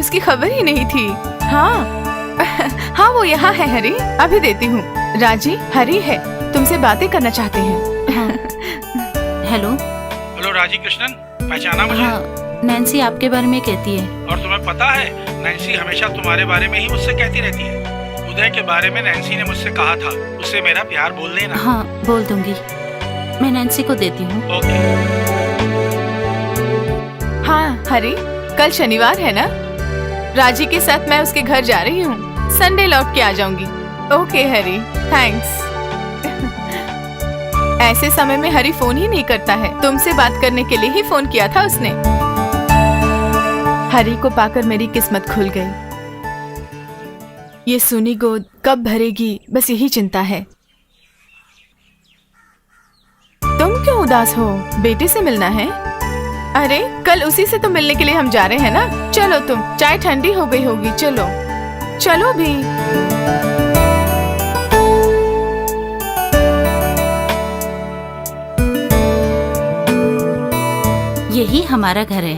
उसकी खबर ही नहीं थी। हाँ हाँ वो यहाँ है हरी, अभी देती हूँ। राजी, हरी है, तुमसे बातें करना चाहते हैं। हाँ। हेलो हेलो राजी कृष्णन, पहचाना मुझे? हाँ, नैन्सी आपके बारे में कहती है। और तुम्हें पता है नैन्सी हमेशा तुम्हारे बारे में ही मुझसे कहती रहती है। उदय के बारे में नैन्सी ने मुझसे कहा था उससे मेरा प्यार बोल देना। हाँ बोल दूंगी, मैं नैन्सी को देती हूँ। ओके। हाँ हरी, कल शनिवार है ना, राजी के साथ मैं उसके घर जा रही हूँ, संडे लौट के आ जाऊंगी। ओके हरी, थैंक्स। ऐसे समय में हरी फोन ही नहीं करता है, तुमसे बात करने के लिए ही फोन किया था उसने। हरी को पाकर मेरी किस्मत खुल गई। ये सुनी गोद कब भरेगी, बस यही चिंता है। तुम क्यों उदास हो? बेटे से मिलना है? अरे कल उसी से तो मिलने के लिए हम जा रहे हैं ना। चलो तुम, चाय ठंडी हो गई होगी, चलो चलो भी। यही हमारा घर है।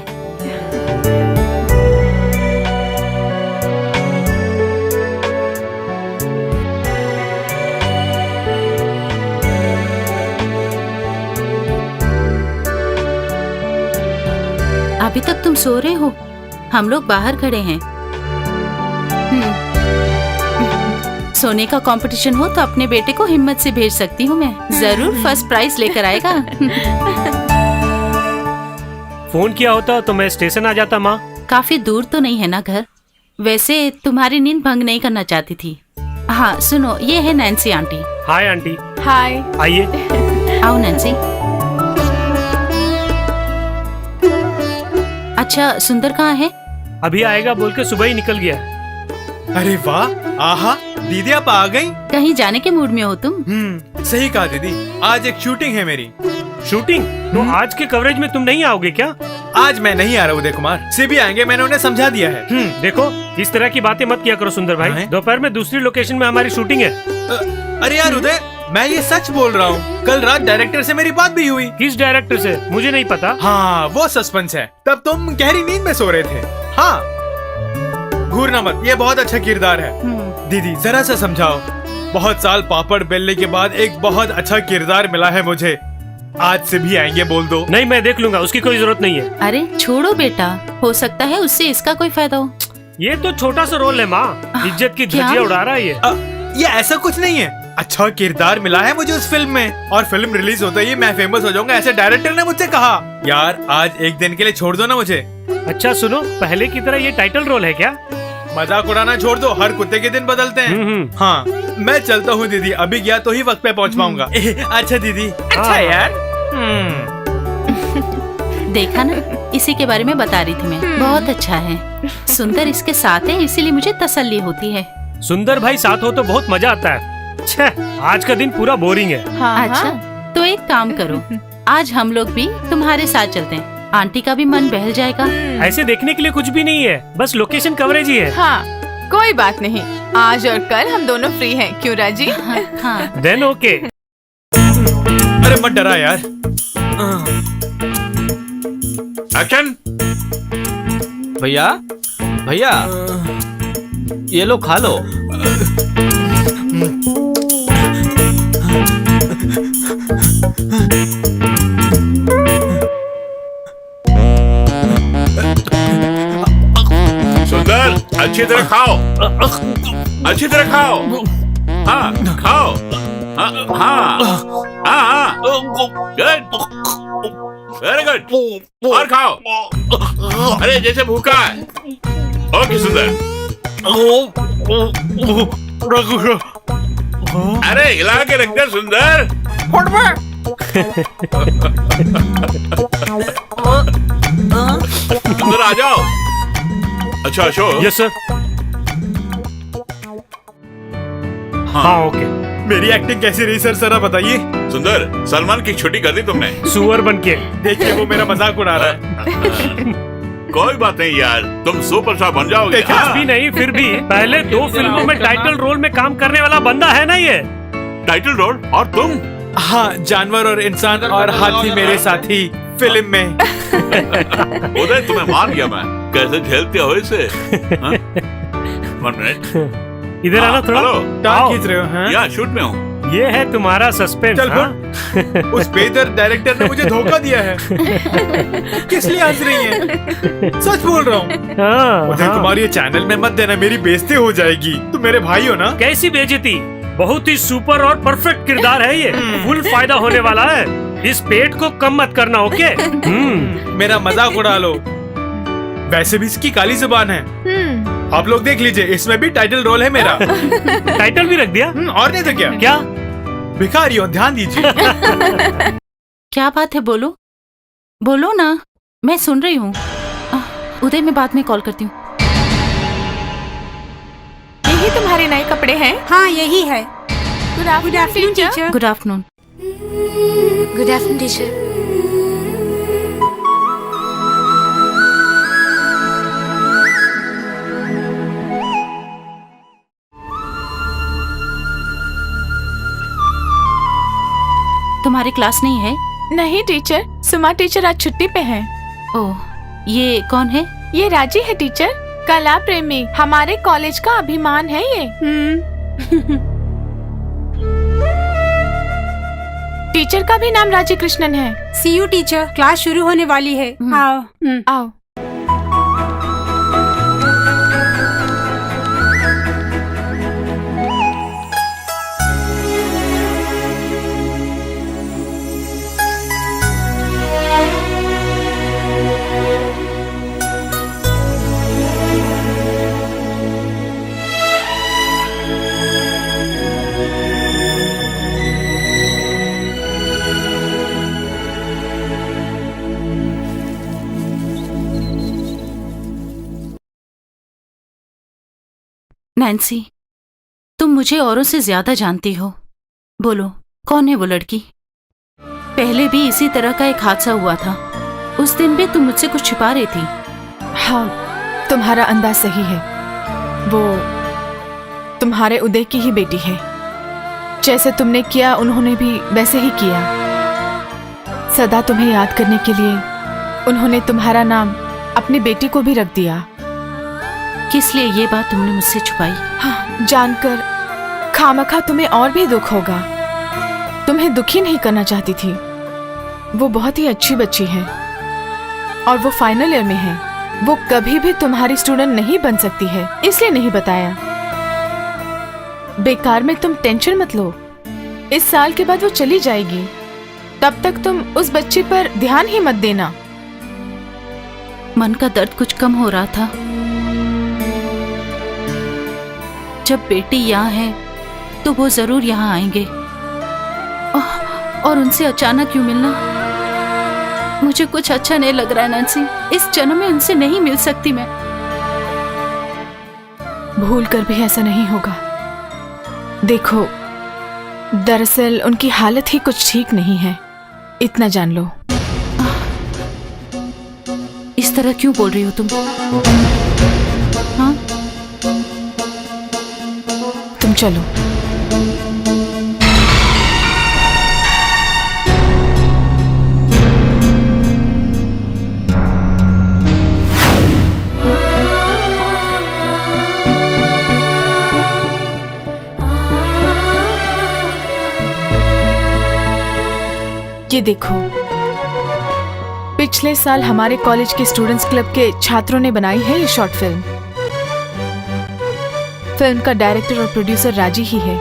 अभी तक तुम सो रहे हो? हम लोग बाहर खड़े हैं। सोने का कंपटीशन हो तो अपने बेटे को हिम्मत से भेज सकती हूँ मैं, जरूर फर्स्ट प्राइज लेकर आएगा। फोन किया होता तो मैं स्टेशन आ जाता माँ। काफी दूर तो नहीं है ना घर? वैसे तुम्हारी नींद भंग नहीं करना चाहती थी। हाँ सुनो, ये है Nancy aunty. Hi aunty. Hi. आइए। आओ नैन्सी। अच्छा सुंदर कहाँ है? अभी आएगा बोल के सुबह ही निकल गया। अरे वाह, आहा, दीदी आप आ गई। कहीं जाने के मूड में हो तुम? सही कहा दीदी, आज एक शूटिंग है मेरी। शूटिंग? तो आज के कवरेज में तुम नहीं आओगे क्या? आज मैं नहीं आ रहा उदय कुमार, से भी आएंगे, मैंने उन्हें समझा दिया है। देखो इस तरह की बातें मत किया करो सुंदर भाई। दोपहर में दूसरी लोकेशन में हमारी शूटिंग है। अरे यार उदय, मैं ये सच बोल रहा हूँ, कल रात डायरेक्टर से मेरी बात भी हुई। किस डायरेक्टर से? मुझे नहीं पता। हाँ वो सस्पेंस है, तब तुम गहरी नींद में सो रहे थे। हाँ घूरना मत, ये बहुत अच्छा किरदार है। दीदी जरा सा समझाओ, बहुत साल पापड़ बेलने के बाद एक बहुत अच्छा किरदार मिला है मुझे, आज से भी आएंगे बोल दो। नहीं मैं देख लूंगा, उसकी कोई जरूरत नहीं है। अरे छोड़ो बेटा, हो सकता है उससे इसका कोई फायदा हो। ये तो छोटा सा रोल है माँ, इज्जत की धज्जियां उड़ा रहा है ये ऐसा कुछ नहीं है, अच्छा किरदार मिला है मुझे उस फिल्म में, और फिल्म रिलीज होते ही मैं फेमस हो जाऊंगा, ऐसे डायरेक्टर ने मुझसे कहा। यार आज एक दिन के लिए छोड़ दो ना मुझे। अच्छा सुनो, पहले की तरह ये टाइटल रोल है क्या? मजाक उड़ाना छोड़ दो, हर कुत्ते के दिन बदलते हैं। हाँ मैं चलता हूँ दीदी, अभी गया तो ही वक्त पे पहुँच पाऊंगा। अच्छा दीदी। अच्छा यार। देखा ना, इसी के बारे में बता रही थी मैं, बहुत अच्छा है। सुंदर इसके साथ है इसीलिए मुझे तसल्ली होती है। सुंदर भाई साथ हो तो बहुत मजा आता है। आज का दिन पूरा बोरिंग है। हाँ, अच्छा तो एक काम करो, आज हम लोग भी तुम्हारे साथ चलते हैं, आंटी का भी मन बहल जाएगा। ऐसे देखने के लिए कुछ भी नहीं है, बस लोकेशन कवरेज ही है। हाँ कोई बात नहीं, आज और कल हम दोनों फ्री हैं, क्यों राजी? हाँ। Then okay. अरे मत डरा यार। एक्शन। भैया भैया ये लो खा लो। सुंदर अच्छी तरह खाओ, अच्छी तरह खाओ। हाँ खाओ। हाँ हाँ गुड, वेरी गुड, और खाओ। अरे जैसे भूखा है। ओके सुंदर। अरे हिला के रख दे सुंदर। सुंदर आ जाओ। अच्छा अशोक। Yes sir. हाँ ओके। मेरी एक्टिंग कैसी रही सर, जरा बताइए। सुंदर सलमान की छुट्टी कर दी तुमने। सुअर बन के। देखिए वो मेरा मजाक उड़ा रहा है। कोई बात नहीं यार, तुम सुपरस्टार बन जाओगे। कुछ भी नहीं, फिर भी पहले 2 फिल्मों में टाइटल रोल में काम करने वाला बंदा है ना ये। टाइटल रोल और तुम हाँ, जानवर और इंसान और हाथी मेरे साथी फिल्म में। उदय, तुम्हें मान गया मैं। कैसे झेलते हो इसे? हाँ? 1 मिनट। इधर आना थोड़ा। हेलो, टांग आओ। खींच रहे हो? हाँ? यहाँ शूट में हूँ। ये है तुम्हारा सस्पेंस। चल हाँ? उस बेदर डायरेक्टर ने मुझे धोखा दिया है। किस लिए हंस रही हैं? सच बोल रहा हूँ। हाँ, उदय हाँ। कुमार, ये चैनल में मत देना, मेरी बेइज्जती हो जाएगी। तुम मेरे भाई हो ना? कैसी बेइज्जती? बहुत ही सुपर और परफेक्ट किरदार है ये। फुल फायदा होने वाला है। इस पेट को कम मत करना, ओके? मेरा मजाक उड़ा लो। वैसे भी इसकी काली जुबान है। आप लोग देख लीजिए, इसमें भी टाइटल रोल है मेरा। टाइटल भी रख दिया? और नहीं तो क्या? क्या? भिखारी हो, ध्यान दीजिए। क्या बात है, बोलो बोलो ना, मैं सुन रही हूँ। उदय, मैं बाद में कॉल करती हूँ। यही तुम्हारे नए कपड़े हैं? हाँ, यही है। Good afternoon teacher. Good afternoon. Good afternoon teacher. तुम्हारी क्लास नहीं है? नहीं टीचर, सुमा टीचर आज छुट्टी पे हैं। ओह, ये कौन है? ये राजी है टीचर, कला प्रेमी, हमारे कॉलेज का अभिमान है ये। टीचर का भी नाम राजी कृष्णन है। सी यू टीचर, क्लास शुरू होने वाली है। आओ। आओ। नैन्सी, तुम मुझे औरों से ज्यादा जानती हो। बोलो, कौन है वो लड़की? पहले भी इसी तरह का एक हादसा हुआ था। उस दिन भी तुम मुझसे कुछ छिपा रही थी। हाँ, तुम्हारा अंदाज सही है। वो तुम्हारे उदय की ही बेटी है। जैसे तुमने किया उन्होंने भी वैसे ही किया। सदा तुम्हें याद करने के लिए उन्होंने तुम्हारा नाम अपनी बेटी को भी रख दिया। किस लिए ये बात तुमने मुझसे छुपाई? हाँ, जानकर खामखा तुम्हें और भी दुख होगा। तुम्हें दुखी नहीं करना चाहती थी। वो बहुत ही अच्छी बच्ची है और वो फाइनल ईयर में है। वो कभी भी तुम्हारी स्टूडेंट नहीं बन सकती है, इसलिए नहीं बताया। बेकार में तुम टेंशन मत लो। इस साल के बाद वो चली जाएगी, तब तक तुम उस बच्ची पर ध्यान ही मत देना। मन का दर्द कुछ कम हो रहा था। जब बेटी यहाँ है तो वो जरूर यहाँ आएंगे। और उनसे अचानक क्यों मिलना? मुझे कुछ अच्छा नहीं लग रहा है नैन्सी। इस जन्म में उनसे नहीं मिल सकती मैं। भूल कर भी ऐसा नहीं होगा। देखो, दरअसल उनकी हालत ही कुछ ठीक नहीं है, इतना जान लो। इस तरह क्यों बोल रही हो तुम? हाँ? तुम चलो। ये देखो, पिछले साल हमारे कॉलेज के स्टूडेंट्स क्लब के छात्रों ने बनाई है ये शॉर्ट फिल्म। फिल्म का डायरेक्टर और प्रोड्यूसर राजी ही है।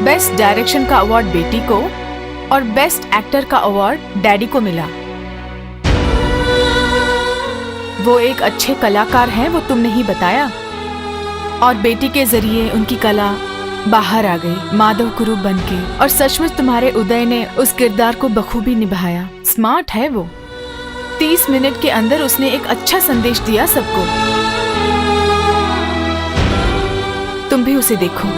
बेस्ट डायरेक्शन का अवार्ड बेटी को और बेस्ट एक्टर का अवार्ड डैडी को मिला। वो एक अच्छे कलाकार हैं, वो तुमने ही बताया, और बेटी के जरिए उनकी कला बाहर आ गई माधव कुरूप बनके। और सचमुच तुम्हारे उदय ने उस किरदार को बखूबी निभाया। स्मार्ट है वो। 30 मिनट के अंदर उसने एक अच्छा संदेश दिया सबको। तुम भी उसे देखो।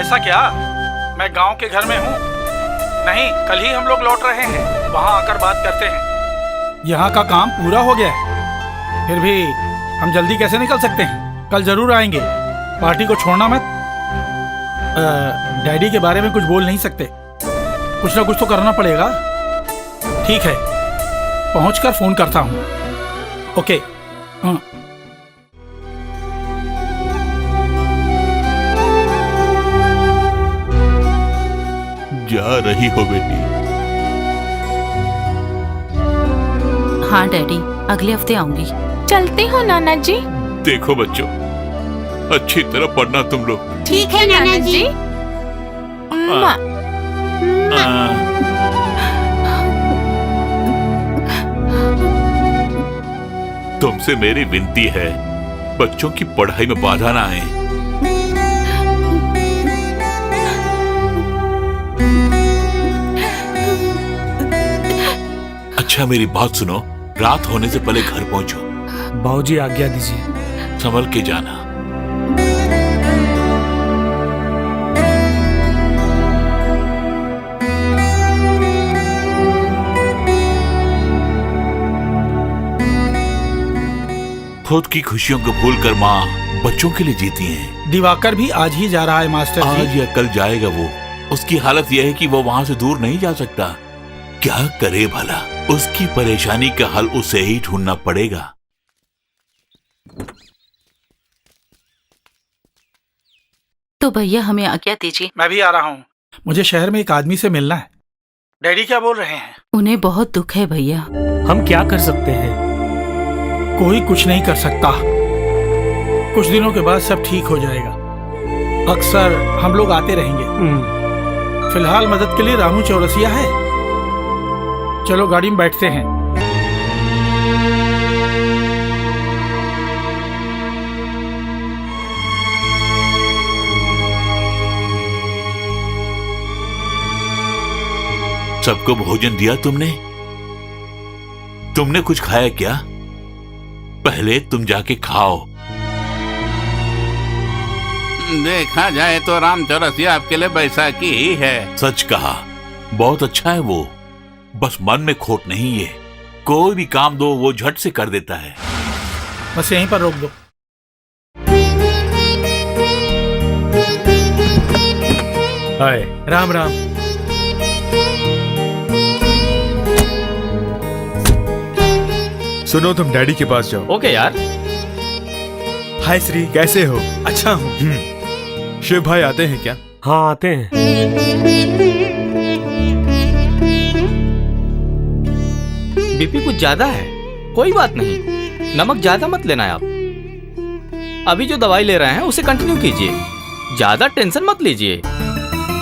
ऐसा क्या? मैं गांव के घर में हूँ। नहीं, कल ही हम लोग लौट रहे हैं। वहाँ आकर बात करते हैं। यहाँ का काम पूरा हो गया है, फिर भी हम जल्दी कैसे निकल सकते हैं? कल जरूर आएंगे, पार्टी को छोड़ना मत। डैडी के बारे में कुछ बोल नहीं सकते, कुछ ना कुछ तो करना पड़ेगा। ठीक है, पहुंचकर फोन करता हूँ। ओके। हाँ। जा रही हो बेटी? हाँ डैडी, अगले हफ्ते आऊंगी। चलते हो नाना जी? देखो बच्चों, अच्छी तरह पढ़ना तुम लोग। ठीक है नाना जी। माँ। तुमसे मेरी विनती है, बच्चों की पढ़ाई में बाधा ना आए। अच्छा मेरी बात सुनो, रात होने से पहले घर पहुंचो। बाबूजी आज्ञा दीजिए। संभल के जाना। खुद की खुशियों को भूलकर माँ बच्चों के लिए जीती है। दिवाकर भी आज ही जा रहा है मास्टर जी। आज या कल जाएगा वो। उसकी हालत यह है कि वो वहाँ से दूर नहीं जा सकता। क्या करे भला? उसकी परेशानी का हल उसे ही ढूंढना पड़ेगा। तो भैया हमें आज्ञा दीजिए। मैं भी आ रहा हूँ। मुझे शहर में एक आदमी से मिलना है। डैडी क्या बोल रहे हैं? उन्हें बहुत दुख है भैया। हम क्या कर सकते हैं? कोई कुछ नहीं कर सकता। कुछ दिनों के बाद सब ठीक हो जाएगा। अक्सर हम लोग आते रहेंगे। फिलहाल मदद के लिए रामू चौरसिया है। चलो गाड़ी में बैठते हैं। सबको भोजन दिया तुमने? तुमने कुछ खाया क्या? पहले तुम जाके खाओ। देखा जाए तो राम चौरसिया आपके लिए बैसाखी ही है। सच कहा, बहुत अच्छा है वो। बस मन में खोट नहीं है। कोई भी काम दो वो झट से कर देता है। बस यहीं पर रोक दो। हाय, राम राम। सुनो, तुम डैडी के पास जाओ। ओके यार। हाय श्री, कैसे हो? अच्छा हूँ। शिव भाई आते हैं क्या? हाँ आते हैं। बीपी कुछ ज्यादा है। कोई बात नहीं, नमक ज्यादा मत लेना है आप। अभी जो दवाई ले रहे हैं उसे कंटिन्यू कीजिए। ज्यादा टेंशन मत लीजिए,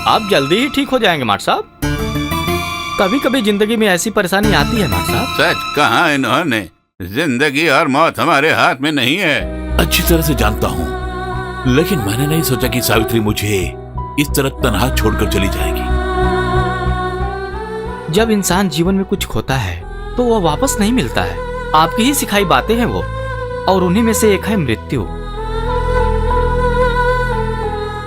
आप जल्दी ही ठीक हो जाएंगे माट साहब। कभी कभी जिंदगी में ऐसी परेशानी आती है माट साहब। सच कहा इन्होंने, जिंदगी और मौत हमारे हाथ में नहीं है। अच्छी तरह से जानता हूँ, लेकिन मैंने नहीं सोचा कि सावित्री मुझे इस तरह तन्हा छोड़कर चली जाएगी। जब इंसान जीवन में कुछ खोता है तो वह वापस नहीं मिलता है। आपकी ही सिखाई बातें हैं वो, और उन्हीं में से एक है मृत्यु।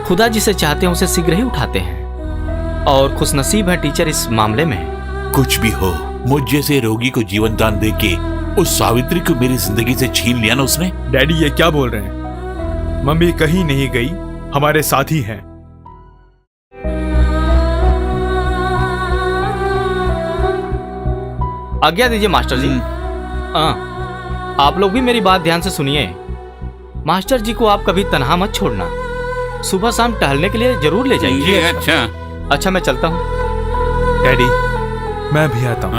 खुदा जिसे चाहते हैं उसे शीघ्र ही उठाते हैं, और खुशनसीब है टीचर इस मामले में। कुछ भी हो, मुझ जैसे रोगी को जीवन दान देके उस सावित्री को मेरी जिंदगी से छीन लिया ना उसने। डैडी ये क्या बोल रहे हैं? मम्मी कहीं नहीं गई, हमारे साथ ही हैं। आज्ञा दीजिए मास्टर जी। आप लोग भी मेरी बात ध्यान से सुनिए। मास्टर जी को आप कभी तन्हा मत छोड़ना। सुबह शाम टहलने के लिए जरूर ले जाइए। अच्छा मैं चलता हूँ। डैडी मैं भी आता हूँ।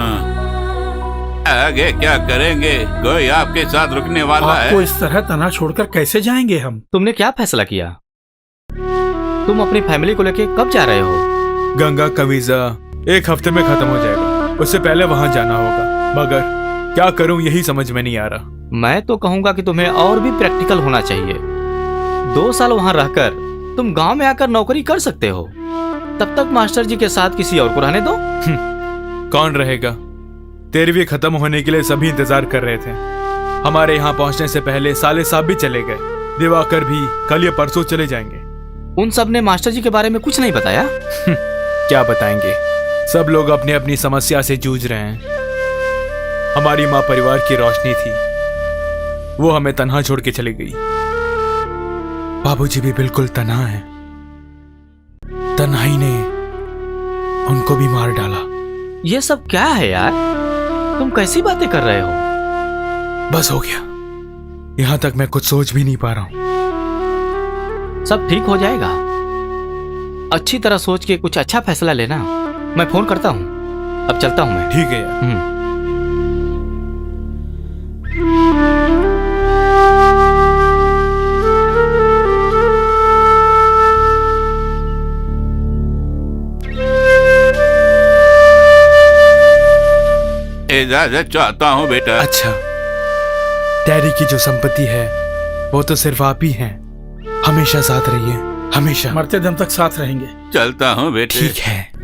आगे क्या करेंगे? कोई आपके साथ रुकने वाला है? आपको इस तरह तना छोड़कर कैसे जाएंगे हम? तुमने क्या फैसला किया? तुम अपनी फैमिली को लेके कब जा रहे हो? गंगा का वीजा 1 हफ्ते में खत्म हो जाएगा, उससे पहले वहां जाना होगा। मगर क्या करूं यही समझ में नहीं आ रहा। मैं तो कहूंगा कि तुम्हें और भी प्रैक्टिकल होना चाहिए। 2 साल वहां रहकर तुम गांव में आकर नौकरी कर सकते हो। तब तक मास्टर जी के साथ किसी और को रहने दो। कौन रहेगा? 13वीं खत्म होने के लिए सभी इंतजार कर रहे थे। हमारे यहाँ पहुंचने से पहले साले साहब भी चले गए। दिवाकर भी कल या परसों चले जाएंगे। उन सब ने मास्टर जी के बारे में कुछ नहीं बताया? क्या बताएंगे, सब लोग अपनी अपनी समस्या से जूझ रहे हैं। हमारी माँ परिवार की रोशनी थी, वो हमें तन्हा छोड़ के चली गई। बाबूजी भी बिल्कुल तन्हा है, तन्हाई ने उनको भी मार डाला। ये सब क्या है यार, तुम कैसी बातें कर रहे हो? बस हो गया, यहां तक मैं कुछ सोच भी नहीं पा रहा हूं। सब ठीक हो जाएगा, अच्छी तरह सोच के कुछ अच्छा फैसला लेना। मैं फोन करता हूँ, अब चलता हूँ मैं। ठीक है यार। इजाजत चाहता हूँ बेटा। अच्छा, डैडी की जो संपत्ति है वो तो सिर्फ आप ही हैं। हमेशा साथ रहिए, हमेशा। मरते दम तक साथ रहेंगे। चलता हूँ बेटे। ठीक है।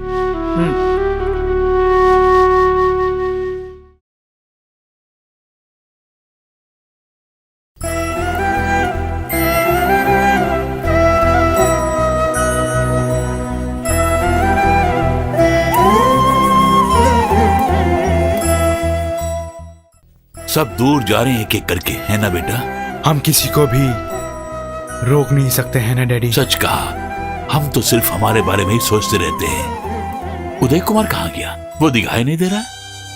सब दूर जा रहे हैं एक एक करके, है ना बेटा? हम किसी को भी रोक नहीं सकते हैं ना डैडी? सच कहा, हम तो सिर्फ हमारे बारे में ही सोचते रहते हैं। उदय कुमार कहाँ गया? वो दिखाई नहीं दे रहा।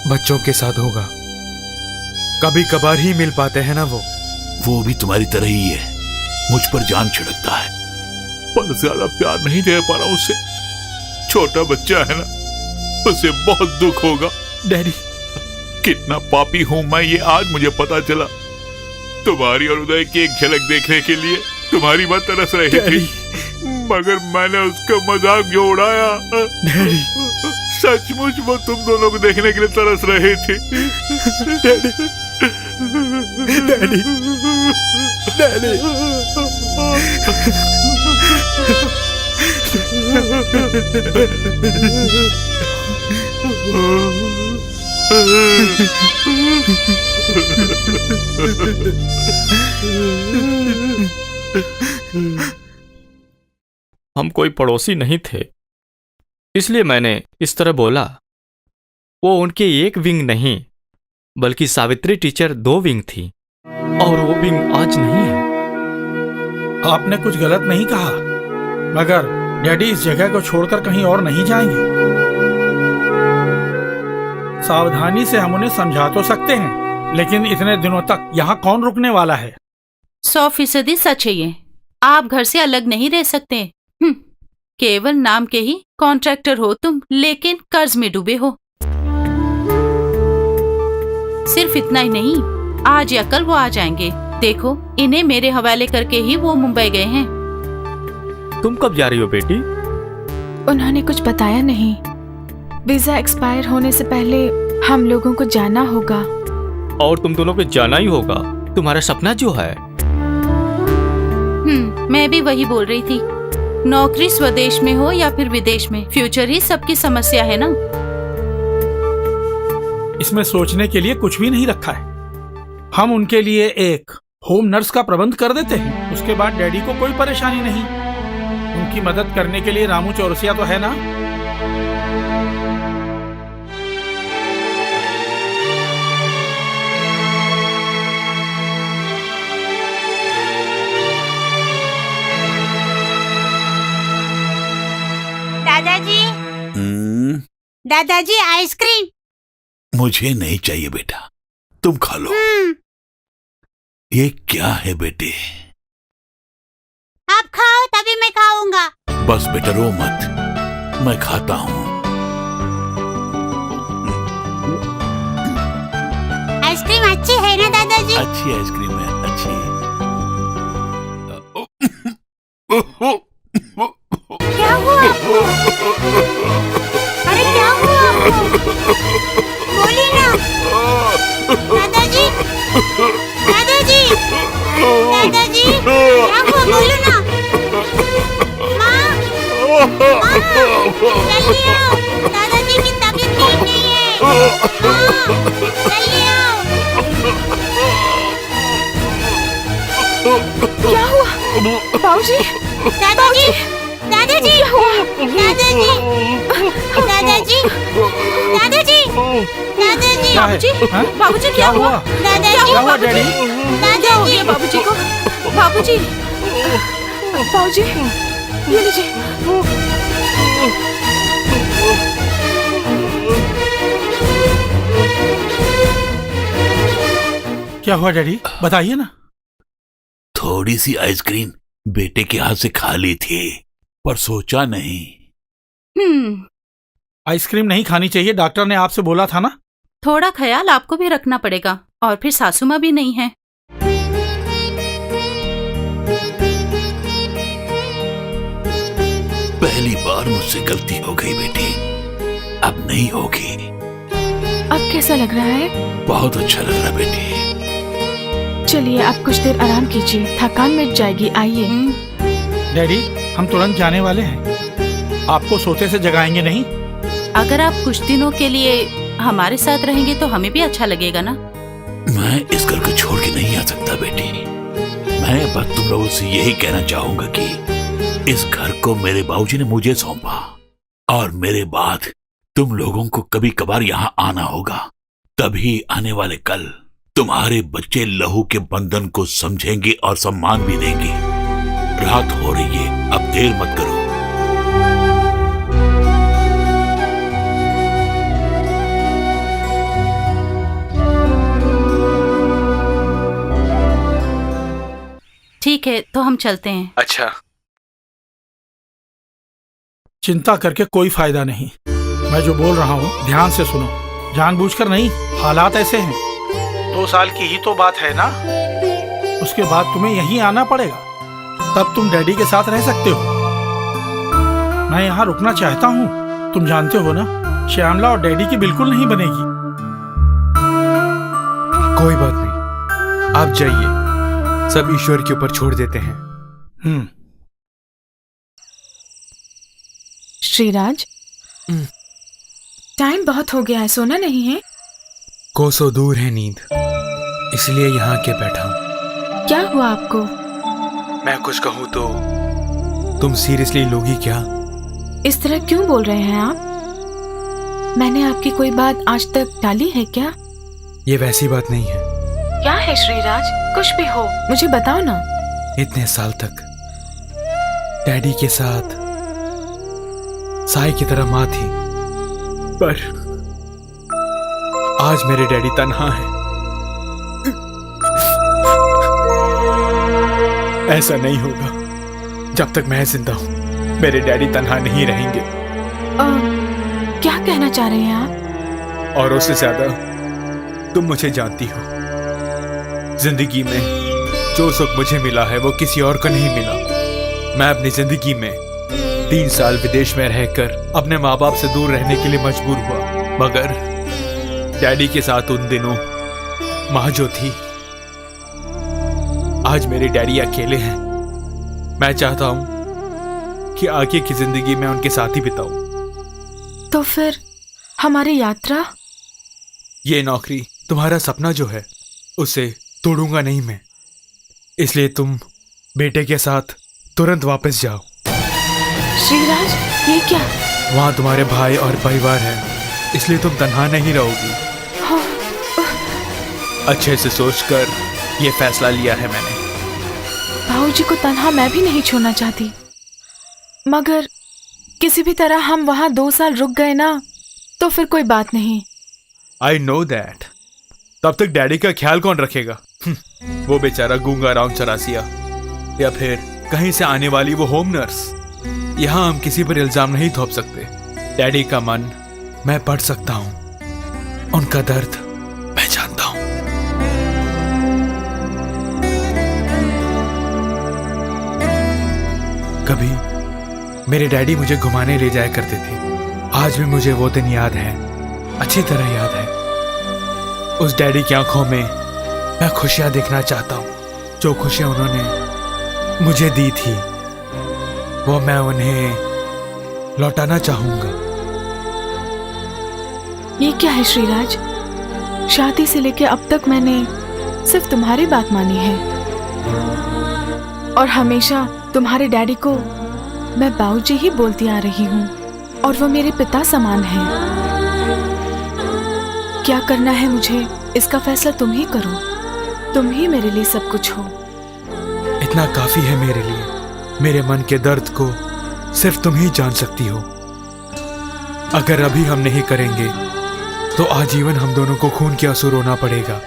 बच्चों के साथ होगा, कभी कभार ही मिल पाते हैं ना वो भी तुम्हारी तरह ही है, मुझ पर जान छिड़कता है, पर ज्यादा प्यार नहीं दे पा रहा उसे। छोटा बच्चा है ना, उसे बहुत दुख होगा। डैडी, कितना पापी हूं मैं, ये आज मुझे पता चला। तुम्हारी और उदय की एक झलक देखने के लिए तुम्हारी मां तरस रही थी, मगर मैंने उसका मजाक जो उड़ाया। सचमुच वो तुम दोनों को देखने के लिए तरस रहे थे। Daddy, daddy, daddy. हम कोई पड़ोसी नहीं थे, इसलिए मैंने इस तरह बोला। वो उनके एक विंग नहीं, बल्कि सावित्री टीचर 2 विंग थी, और वो विंग आज नहीं है। आपने कुछ गलत नहीं कहा, मगर डैडी इस जगह को छोड़कर कहीं और नहीं जाएंगे। सावधानी से हम उन्हें समझा तो सकते हैं, लेकिन इतने दिनों तक यहाँ कौन रुकने वाला है? 100% सच है ये। आप घर से अलग नहीं रह सकते। केवल नाम के ही कॉन्ट्रैक्टर हो तुम, लेकिन कर्ज में डूबे हो। सिर्फ इतना ही नहीं, आज या कल वो आ जाएंगे। देखो, इन्हें मेरे हवाले करके ही वो मुंबई गए हैं। तुम कब जा रही हो बेटी? उन्होंने कुछ बताया नहीं। वीजा एक्सपायर होने से पहले हम लोगों को जाना होगा। और तुम दोनों को जाना ही होगा, तुम्हारा सपना जो है। मैं भी वही बोल रही थी। नौकरी स्वदेश में हो या फिर विदेश में, फ्यूचर ही सबकी समस्या है ना। इसमें सोचने के लिए कुछ भी नहीं रखा है। हम उनके लिए एक होम नर्स का प्रबंध कर देते हैं, उसके बाद डैडी को कोई परेशानी नहीं। उनकी मदद करने के लिए रामू चौरसिया तो है ना। दादाजी, दादाजी आइसक्रीम। मुझे नहीं चाहिए बेटा, तुम खा लो। ये क्या है बेटे? आप खाओ तभी मैं खाऊंगा। बस बेटा रो मत, मैं खाता हूँ। आइसक्रीम अच्छी है ना दादाजी? अच्छी आइसक्रीम है, अच्छी। क्या हुआ? अरे क्या हुआ? बोलिए ना दादाजी, दादाजी, दादाजी, क्या हुआ? बोलो ना। माँ, माँ, जल्दी आओ, दादाजी की तबीयत ठीक नहीं है। माँ, जल्दी आओ। क्या हुआ बाबूजी? दादाजी दादाजी दादाजी दादाजी दादाजी दादाजी बाबूजी, हाँ? बाबूजी क्या हुआ? दादाजी क्या हुआ डैडी? क्या हो गया बाबूजी को? बाबूजी, बाबूजी ये लीजिए। क्या हुआ डैडी, बताइए ना। थोड़ी सी आइसक्रीम बेटे के हाथ से खा ली थी, पर सोचा नहीं। आइसक्रीम नहीं खानी चाहिए, डॉक्टर ने आपसे बोला था ना। थोड़ा ख्याल आपको भी रखना पड़ेगा, और फिर सासू माँ भी नहीं है। पहली बार मुझसे गलती हो गई बेटी, अब नहीं होगी। अब कैसा लग रहा है? बहुत अच्छा लग रहा बेटी। चलिए आप कुछ देर आराम कीजिए, थकान मिट जाएगी। आइए। डैडी, हम तुरंत जाने वाले हैं, आपको सोते से जगाएंगे नहीं। अगर आप कुछ दिनों के लिए हमारे साथ रहेंगे तो हमें भी अच्छा लगेगा ना। मैं इस घर को छोड़ के नहीं आ सकता बेटी। मैं बस तुम लोगों से यही कहना चाहूंगा कि इस घर को मेरे बाबूजी ने मुझे सौंपा, और मेरे बाद तुम लोगों को कभी कभार यहाँ आना होगा। तभी आने वाले कल तुम्हारे बच्चे लहू के बंधन को समझेंगे और सम्मान भी देंगे। रात हो रही है, अब देर मत करो। ठीक है, तो हम चलते हैं। अच्छा। चिंता करके कोई फायदा नहीं। मैं जो बोल रहा हूँ ध्यान से सुनो, जानबूझकर नहीं, हालात ऐसे हैं। 2 साल की ही तो बात है ना, उसके बाद तुम्हें यहीं आना पड़ेगा, तब तुम डैडी के साथ रह सकते हो। मैं यहाँ रुकना चाहता हूँ, तुम जानते हो ना, श्यामला और डैडी की बिल्कुल नहीं बनेगी। कोई बात नहीं, आप जाइए, सब ईश्वर के ऊपर छोड़ देते हैं। श्रीराज, टाइम बहुत हो गया है, सोना नहीं है? कोसों दूर है नींद, इसलिए यहाँ के बैठा हूँ। क्या हुआ आपको? मैं कुछ कहूँ तो तुम सीरियसली लोगी क्या? इस तरह क्यों बोल रहे हैं आप? मैंने आपकी कोई बात आज तक टाली है क्या? ये वैसी बात नहीं है। क्या है श्रीराज, कुछ भी हो मुझे बताओ ना। इतने साल तक डैडी के साथ साई की तरह माँ थी, पर आज मेरे डैडी तन्हा है। ऐसा नहीं होगा, जब तक मैं जिंदा हूं मेरे डैडी तन्हा नहीं रहेंगे। क्या कहना चाह रहे हैं आप? और उससे ज्यादा तुम मुझे जानती हो, जिंदगी में जो सुख मुझे मिला है वो किसी और को नहीं मिला। मैं अपनी जिंदगी में 3 साल विदेश में रहकर अपने माँ बाप से दूर रहने के लिए मजबूर हुआ, मगर डैडी के साथ उन दिनों माँ जो थी, आज मेरे डैडी अकेले हैं। मैं चाहता हूं कि आगे की जिंदगी में उनके साथ ही बिताऊं। तो फिर हमारी यात्रा? ये नौकरी, तुम्हारा सपना जो है, उसे तोड़ूंगा नहीं मैं, इसलिए तुम बेटे के साथ तुरंत वापस जाओ। श्रीराज, ये क्या? वहां तुम्हारे भाई और परिवार है, इसलिए तुम तन्हा नहीं रहोगी। अच्छे से सोचकर ये फैसला लिया है मैंने। भाऊजी को तन्हा मैं भी नहीं छोड़ना चाहती, मगर किसी भी तरह हम वहां 2 साल रुक गए ना, तो फिर कोई बात नहीं। I know that. तब तक डैडी का ख्याल कौन रखेगा? वो बेचारा गूंगा राम चौरासिया, या फिर कहीं से आने वाली वो होम नर्स। यहाँ हम किसी पर इल्जाम नहीं थोप सकते। डैडी का मन मैं पढ़ सकता हूँ, उनका दर्द मैं जानता हूँ। कभी मेरे डैडी मुझे घुमाने ले जाया करते थे। आज भी मुझे वो दिन याद है, अच्छी तरह याद है। उस डैडी की आंखों में मैं खुशियां देखना चाहता हूँ। जो खुशियां उन्होंने मुझे दी थी, वो मैं उन्हें लौटाना चाहूंगा। ये क्या है श्रीराज? शादी से लेके अब तक मैंने सिर्फ तुम्हारी बात मानी है और हमेशा तुम्हारे डैडी को मैं बाऊजी ही बोलती आ रही हूँ और वो मेरे पिता समान हैं। क्या करना है मुझे, इसका फैसला तुम ही करो। तुम ही मेरे लिए सब कुछ हो। इतना काफी है मेरे लिए। मेरे मन के दर्द को सिर्फ तुम ही जान सकती हो। अगर अभी हम नहीं करेंगे तो आजीवन हम दोनों को खून के आंसू रोना पड़ेगा।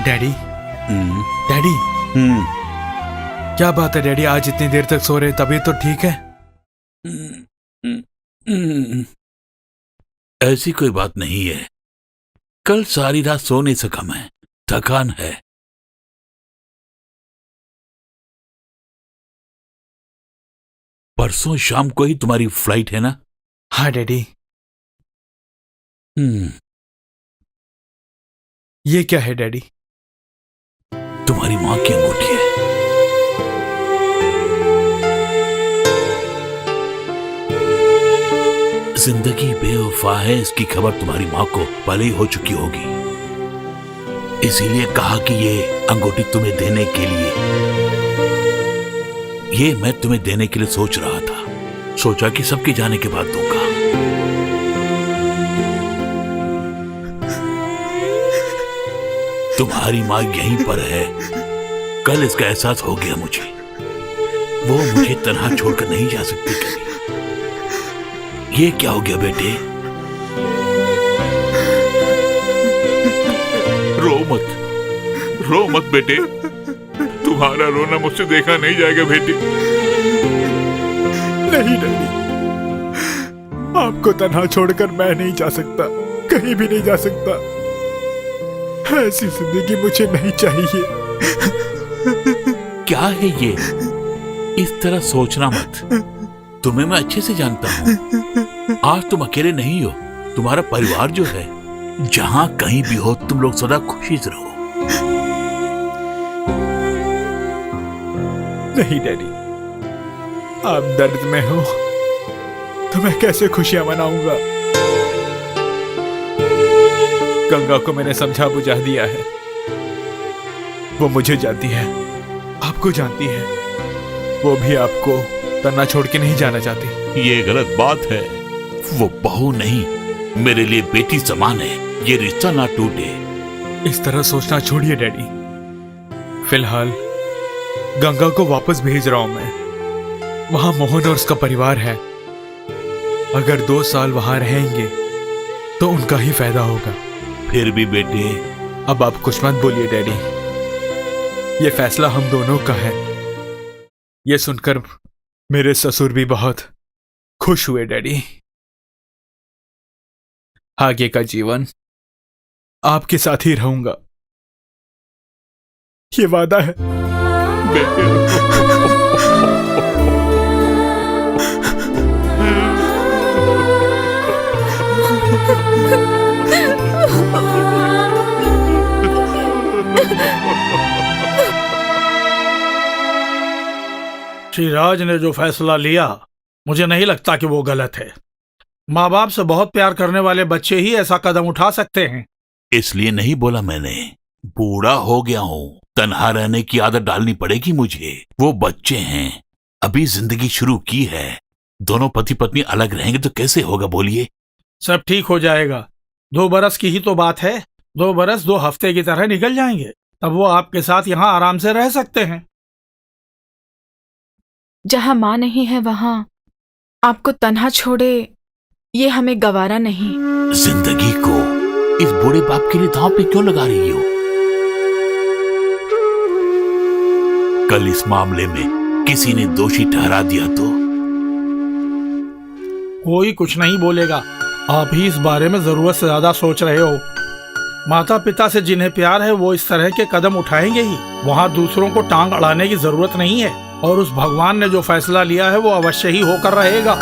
डैडी, डैडी, क्या बात है डैडी, आज इतनी देर तक सो रहे? तबीयत तो ठीक है? ऐसी कोई बात नहीं है। कल सारी रात सोने से कम है, थकान है। परसों शाम को ही तुम्हारी फ्लाइट है ना? हाँ डैडी। हम्म, ये क्या है डैडी? तुम्हारी मां की अंगूठी है। जिंदगी बेवफा है, इसकी खबर तुम्हारी मां को पहले ही हो चुकी होगी। इसीलिए कहा कि ये अंगूठी तुम्हें देने के लिए, ये मैं तुम्हें देने के लिए सोच रहा था। सोचा कि सबके जाने के बाद दूंगा। तुम्हारी मां यहीं पर है। कल इसका एहसास हो गया मुझे। वो मुझे तन्हा छोड़कर नहीं जा सकती कभी। ये क्या हो गया बेटे? रो मत बेटे। तुम्हारा रोना मुझसे देखा नहीं जाएगा बेटे। नहीं डैडी, आपको तन्हा छोड़कर मैं नहीं जा सकता, कहीं भी नहीं जा सकता। ऐसी जिंदगी मुझे नहीं चाहिए। क्या है ये? इस तरह सोचना मत। तुम्हें मैं अच्छे से जानता हूं। आज तुम अकेले नहीं हो। तुम्हारा परिवार जो है, जहां कहीं भी हो, तुम लोग सदा खुशी से रहो। नहीं डैडी, आप दर्द में हो तो मैं कैसे खुशियां मनाऊंगा? गंगा को मैंने समझा बुझा दिया है। वो मुझे जानती है, आपको जानती है। वो भी आपको तन्हा छोड़ के नहीं जाना चाहती। ये गलत बात है। वो बहू नहीं, मेरे लिए बेटी समान है। ये रिश्ता ना टूटे। इस तरह सोचना छोड़िए डैडी। फिलहाल गंगा को वापस भेज रहा हूं मैं। वहां मोहन और उसका परिवार है। अगर 2 साल वहां रहेंगे तो उनका ही फायदा होगा। फिर भी बेटे, अब आप कुछ मत बोलिए डैडी। ये फैसला हम दोनों का है। ये सुनकर मेरे ससुर भी बहुत खुश हुए डैडी। आगे का जीवन आपके साथ ही रहूंगा, ये वादा है। श्रीराज ने जो फैसला लिया, मुझे नहीं लगता कि वो गलत है। माँ बाप से बहुत प्यार करने वाले बच्चे ही ऐसा कदम उठा सकते हैं। इसलिए नहीं बोला मैंने। बूढ़ा हो गया हूँ, तन्हा रहने की आदत डालनी पड़ेगी मुझे। वो बच्चे हैं, अभी जिंदगी शुरू की है। दोनों पति पत्नी अलग रहेंगे तो कैसे होगा बोलिए? सब ठीक हो जाएगा। 2 बरस की ही तो बात है। 2 बरस 2 हफ्ते की तरह निकल जाएंगे। तब वो आपके साथ यहाँ आराम से रह सकते हैं। जहाँ माँ नहीं है वहाँ आपको तन्हा छोड़े, ये हमें गवारा नहीं। जिंदगी को इस बूढ़े बाप के लिए दांव पे क्यों लगा रही हो? कल इस मामले में किसी ने दोषी ठहरा दिया तो? कोई कुछ नहीं बोलेगा। आप ही इस बारे में जरूरत से ज्यादा सोच रहे हो। माता पिता से जिन्हें प्यार है वो इस तरह के कदम उठाएंगे ही। वहाँ दूसरों को टांग अड़ाने की जरूरत नहीं है। और उस भगवान ने जो फैसला लिया है वो अवश्य ही होकर रहेगा।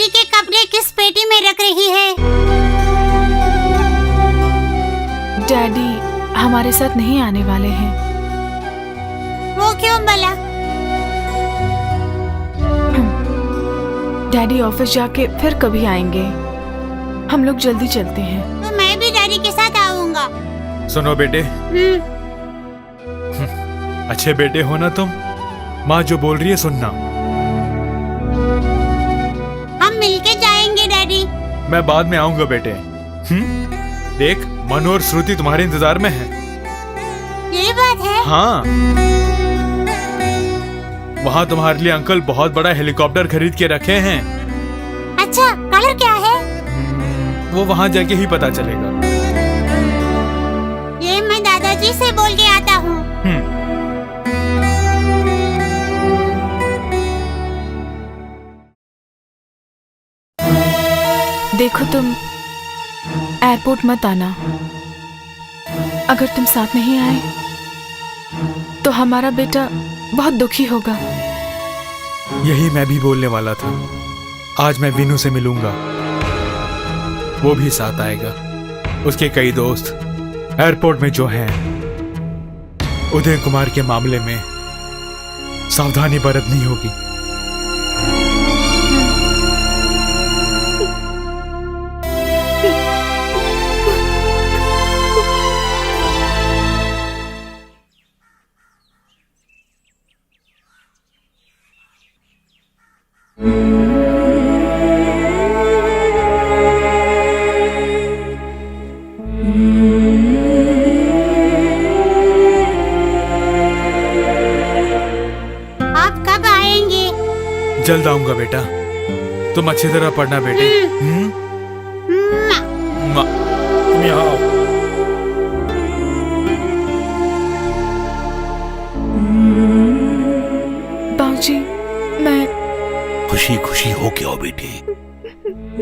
डैडी के कपड़े किस पेटी में रख रही है? डैडी हमारे साथ नहीं आने वाले हैं। वो क्यों भला? डैडी ऑफिस जाके फिर कभी आएंगे। हम लोग जल्दी चलते हैं। तो मैं भी डैडी के साथ आऊंगा। सुनो बेटे, अच्छे बेटे हो ना तुम। माँ जो बोल रही है सुनना। हम मिलके जाएंगे डैडी। मैं बाद में आऊंगा बेटे। देख, मनु और श्रुति तुम्हारे इंतजार में है। ये बात है? हाँ, वहाँ तुम्हारे लिए अंकल बहुत बड़ा हेलीकॉप्टर खरीद के रखे हैं। अच्छा, कलर क्या है? वो वहाँ जाके ही पता चलेगा। ये मैं दादाजी से बोल के आता हूँ। देखो, तुम एयरपोर्ट मत आना। अगर तुम साथ नहीं आए तो हमारा बेटा बहुत दुखी होगा। यही मैं भी बोलने वाला था। आज मैं विनू से मिलूंगा, वो भी साथ आएगा। उसके कई दोस्त एयरपोर्ट में जो हैं। उदय कुमार के मामले में सावधानी बरतनी होगी। जल्द आऊंगा बेटा। तुम अच्छी तरह पढ़ना बेटे। तुम यहाँ आओ। बाबूजी, मैं खुशी खुशी हो के आओ बेटे।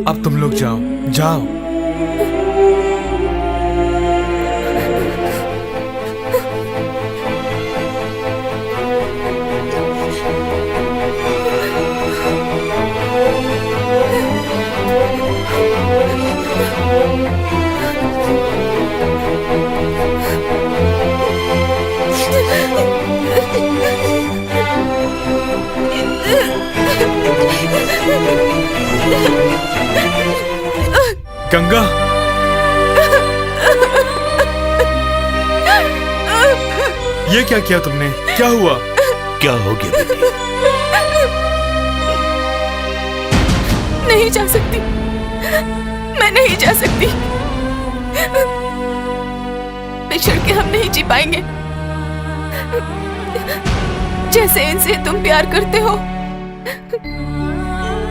अब तुम लोग जाओ जाओ। गंगा, ये क्या किया तुमने? क्या हुआ? क्या हो गया बेटी? नहीं जा सकती, मैं नहीं जा सकती। बिछड़ के हम नहीं जी पाएंगे। जैसे इनसे तुम प्यार करते हो,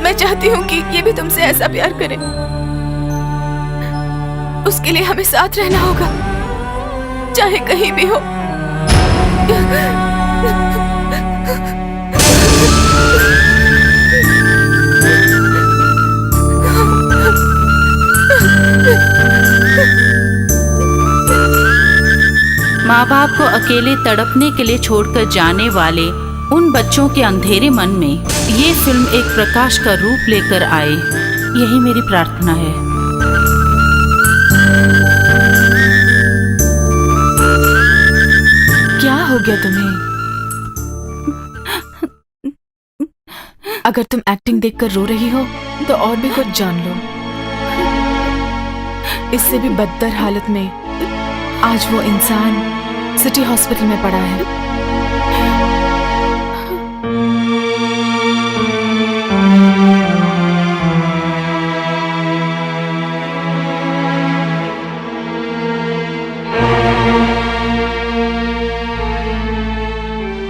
मैं चाहती हूँ कि ये भी तुमसे ऐसा प्यार करे। उसके लिए हमें साथ रहना होगा, चाहे कहीं भी हो। माँ बाप को अकेले तड़पने के लिए छोड़कर जाने वाले उन बच्चों के अंधेरे मन में ये फिल्म एक प्रकाश का रूप लेकर आए, यही मेरी प्रार्थना है। क्या हो गया तुम्हें? अगर तुम एक्टिंग देखकर रो रही हो तो और भी कुछ जान लो। इससे भी बदतर हालत में आज वो इंसान सिटी हॉस्पिटल में पड़ा है।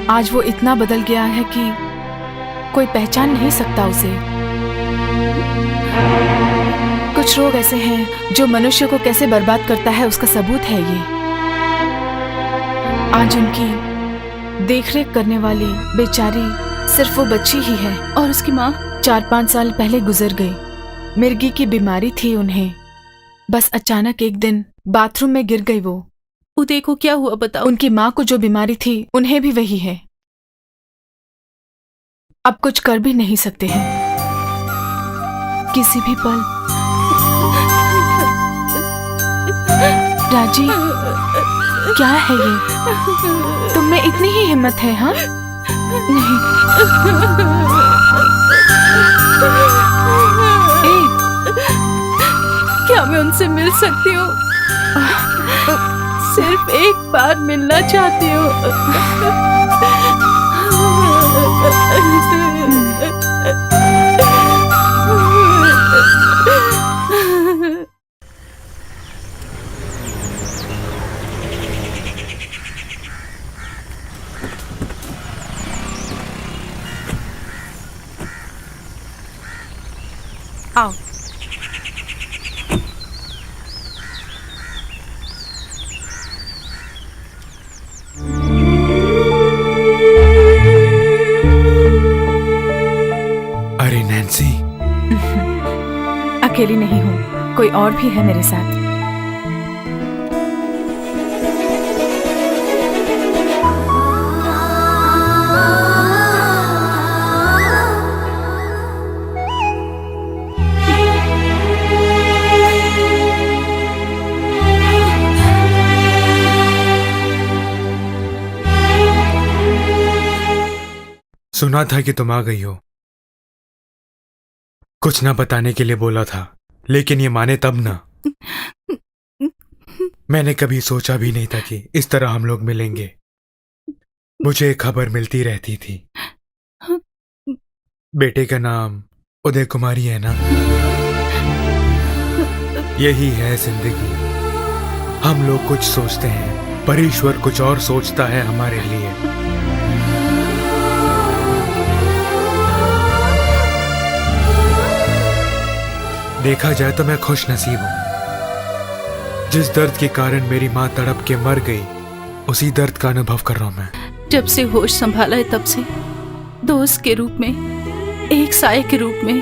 आज वो इतना बदल गया है कि कोई पहचान नहीं सकता उसे। कुछ रोग ऐसे हैं जो मनुष्य को कैसे बर्बाद करता है, उसका सबूत है ये। आज उनकी देखरेख करने वाली बेचारी सिर्फ वो बच्ची ही है और उसकी माँ 4-5 साल पहले गुजर गई। मिर्गी की बीमारी थी उन्हें। बस अचानक एक दिन बाथरूम में गिर गई वो। उदय को क्या हुआ बताओ? उनकी माँ को जो बीमारी थी उन्हें भी वही है। अब कुछ कर भी नहीं सकते हैं। किसी भी पल। राजी, क्या है ये? तुम में इतनी ही हिम्मत है? हाँ, नहीं। क्या मैं उनसे मिल सकती हूँ? सिर्फ एक बार मिलना चाहती हूँ। आओ। अरे नैन्सी, अकेली नहीं हूँ, कोई और भी है मेरे साथ। सुना था कि तुम आ गई हो। कुछ ना बताने के लिए बोला था, लेकिन ये माने तब ना। मैंने कभी सोचा भी नहीं था कि इस तरह हम लोग मिलेंगे। मुझे खबर मिलती रहती थी। बेटे का नाम उदय कुमारी है ना? यही है जिंदगी। हम लोग कुछ सोचते हैं, पर ईश्वर कुछ और सोचता है हमारे लिए। देखा जाए तो मैं खुश नसीब हूं। जिस दर्द के कारण मेरी मां तड़प के मर गई, उसी दर्द का अनुभव कर रहा हूं मैं। जब से होश संभाला है तब से दोस्त के रूप में, एक साए के रूप में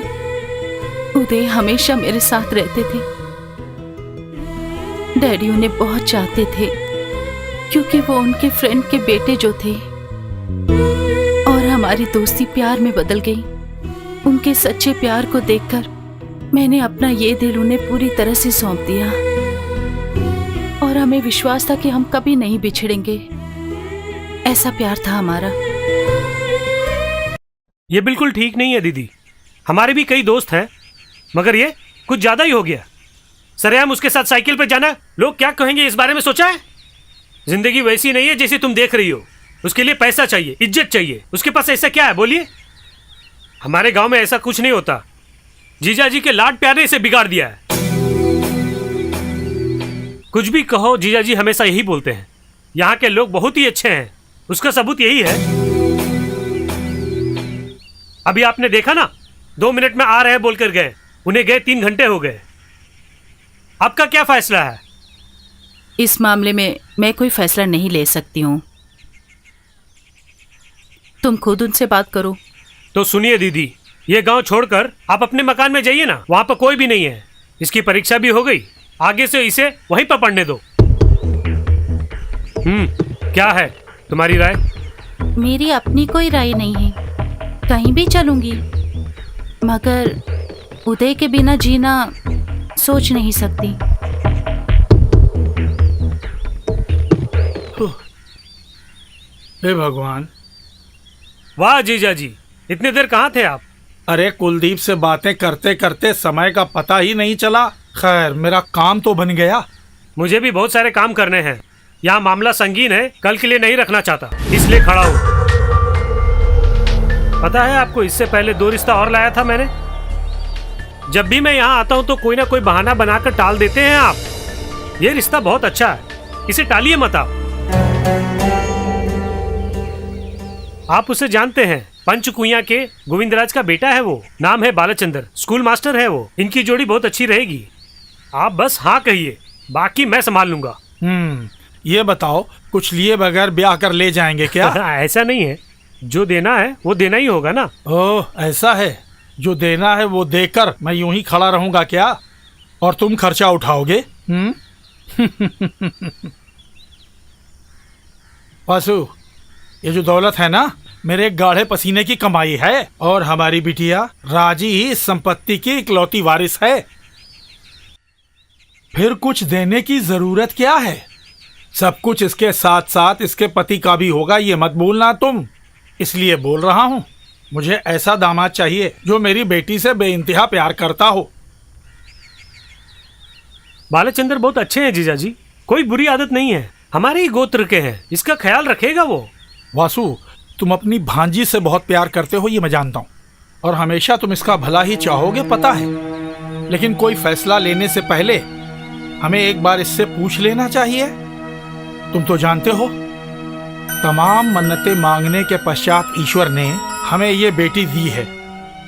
उदय हमेशा मेरे साथ रहते थे। डैडी उन्हें बहुत चाहते थे क्योंकि वो उनके फ्रेंड के बेटे जो थे, और हमारी दोस्ती प्यार में बदल गई। उनके सच्चे प्यार को देखकर मैंने अपना ये दिल उन्हें पूरी तरह से सौंप दिया, और हमें विश्वास था कि हम कभी नहीं बिछड़ेंगे। ऐसा प्यार था हमारा। ये बिल्कुल ठीक नहीं है दीदी। हमारे भी कई दोस्त हैं, मगर ये कुछ ज्यादा ही हो गया। सरेआम उसके साथ साइकिल पे जाना, लोग क्या कहेंगे इस बारे में सोचा है? जिंदगी वैसी नहीं है जैसी तुम देख रही हो। उसके लिए पैसा चाहिए, इज्जत चाहिए। उसके पास ऐसा क्या है बोलिए? हमारे गांव में ऐसा कुछ नहीं होता। जीजा जी के लाड प्यार ने इसे बिगाड़ दिया है। कुछ भी कहो, जीजा जी हमेशा यही बोलते हैं, यहाँ के लोग बहुत ही अच्छे हैं। उसका सबूत यही है। अभी आपने देखा ना, 2 मिनट में आ रहे हैं बोलकर गए, उन्हें गए 3 घंटे हो गए। आपका क्या फैसला है? इस मामले में मैं कोई फैसला नहीं ले सकती हूँ। तुम खुद उनसे बात करो। तो सुनिए दीदी, ये गांव छोड़कर आप अपने मकान में जाइए ना, वहां पर कोई भी नहीं है। इसकी परीक्षा भी हो गई, आगे से इसे वहीं पर पढ़ने दो। क्या है तुम्हारी राय? मेरी अपनी कोई राय नहीं है, कहीं भी चलूंगी, मगर उदय के बिना जीना सोच नहीं सकती। हे भगवान। वाह जीजा जी, इतनी देर कहाँ थे आप? अरे कुलदीप से बातें करते करते समय का पता ही नहीं चला। खैर, मेरा काम तो बन गया। मुझे भी बहुत सारे काम करने हैं। यहाँ मामला संगीन है, कल के लिए नहीं रखना चाहता, इसलिए खड़ा हूँ। पता है आपको, इससे पहले 2 रिश्ता और लाया था मैंने। जब भी मैं यहाँ आता हूँ तो कोई ना कोई बहाना बनाकर टाल देते हैं आप। ये रिश्ता बहुत अच्छा है, इसे टालिए मत आप उसे जानते हैं, पंचकुइया के गोविंदराज का बेटा है वो। नाम है बालचंद्र, स्कूल मास्टर है वो। इनकी जोड़ी बहुत अच्छी रहेगी। आप बस हाँ कहिए, बाकी मैं संभाल लूंगा। ये बताओ, कुछ लिए बगैर ब्याह कर ले जाएंगे क्या? ऐसा नहीं है, जो देना है वो देना ही होगा ना। ओह, ऐसा है। जो देना है वो देकर मैं यूं ही खड़ा रहूंगा क्या? और तुम खर्चा उठाओगे? वासु, ये जो दौलत है ना, मेरे गाढ़े पसीने की कमाई है और हमारी बिटिया राजी ही इस संपत्ति की इकलौती वारिस है। फिर कुछ देने की जरूरत क्या है? सब कुछ इसके साथ साथ इसके पति का भी होगा, ये मत भूलना तुम। इसलिए बोल रहा हूँ, मुझे ऐसा दामाद चाहिए जो मेरी बेटी से बेइंतहा प्यार करता हो। बालचंद्र बहुत अच्छे हैं जीजाजी, कोई बुरी आदत नहीं है, हमारे ही गोत्र के हैं, इसका ख्याल रखेगा वो। वासु, तुम अपनी भांजी से बहुत प्यार करते हो ये मैं जानता हूँ, और हमेशा तुम इसका भला ही चाहोगे पता है। लेकिन कोई फैसला लेने से पहले हमें एक बार इससे पूछ लेना चाहिए। तुम तो जानते हो, तमाम मन्नतें मांगने के पश्चात ईश्वर ने हमें ये बेटी दी है।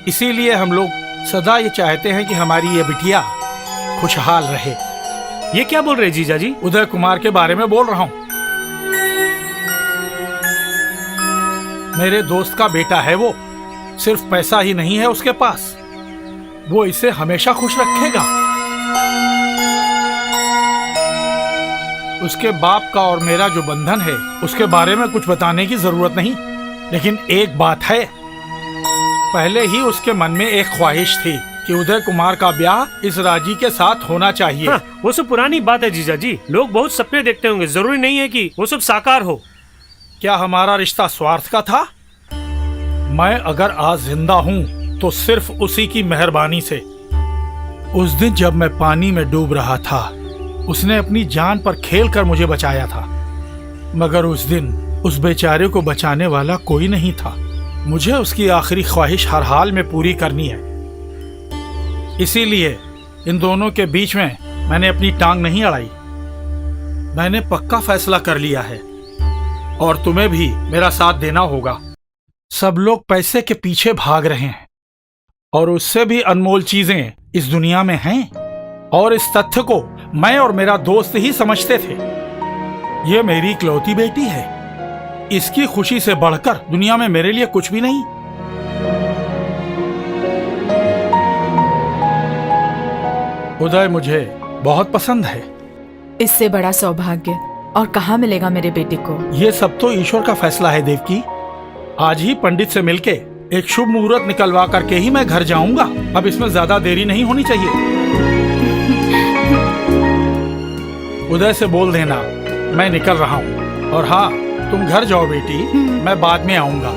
इसीलिए हम लोग सदा ये चाहते हैं कि हमारी ये बिटिया खुशहाल रहे। ये क्या बोल रहे जीजाजी? उदय कुमार के बारे में बोल रहा हूँ। मेरे दोस्त का बेटा है वो, सिर्फ पैसा ही नहीं है उसके पास, वो इसे हमेशा खुश रखेगा। उसके बाप का और मेरा जो बंधन है उसके बारे में कुछ बताने की जरूरत नहीं, लेकिन एक बात है, पहले ही उसके मन में एक ख्वाहिश थी कि उदय कुमार का ब्याह इस राजी के साथ होना चाहिए। हाँ, वो सब पुरानी बात है जीजाजी, लोग बहुत सपने देखते होंगे, जरूरी नहीं है कि वो सब साकार हो। क्या हमारा रिश्ता स्वार्थ का था? मैं अगर आज जिंदा हूँ तो सिर्फ उसी की मेहरबानी से। उस दिन जब मैं पानी में डूब रहा था, उसने अपनी जान पर खेल कर मुझे बचाया था, मगर उस दिन उस बेचारे को बचाने वाला कोई नहीं था। मुझे उसकी आखिरी ख्वाहिश हर हाल में पूरी करनी है। इसीलिए इन दोनों के बीच में मैंने अपनी टांग नहीं अड़ाई। मैंने पक्का फैसला कर लिया है और तुम्हें भी मेरा साथ देना होगा। सब लोग पैसे के पीछे भाग रहे हैं और उससे भी अनमोल चीजें इस दुनिया में हैं, और इस तथ्य को मैं और मेरा दोस्त ही समझते थे। ये मेरी इकलौती बेटी है, इसकी खुशी से बढ़कर दुनिया में मेरे लिए कुछ भी नहीं। उदय मुझे बहुत पसंद है। इससे बड़ा सौभाग्य और कहाँ मिलेगा मेरे बेटे को। ये सब तो ईश्वर का फैसला है देवकी। आज ही पंडित से मिलके एक शुभ मुहूर्त निकलवा करके ही मैं घर जाऊंगा। अब इसमें ज्यादा देरी नहीं होनी चाहिए। उदय से बोल देना मैं निकल रहा हूँ, और हाँ, तुम घर जाओ बेटी, मैं बाद में आऊंगा।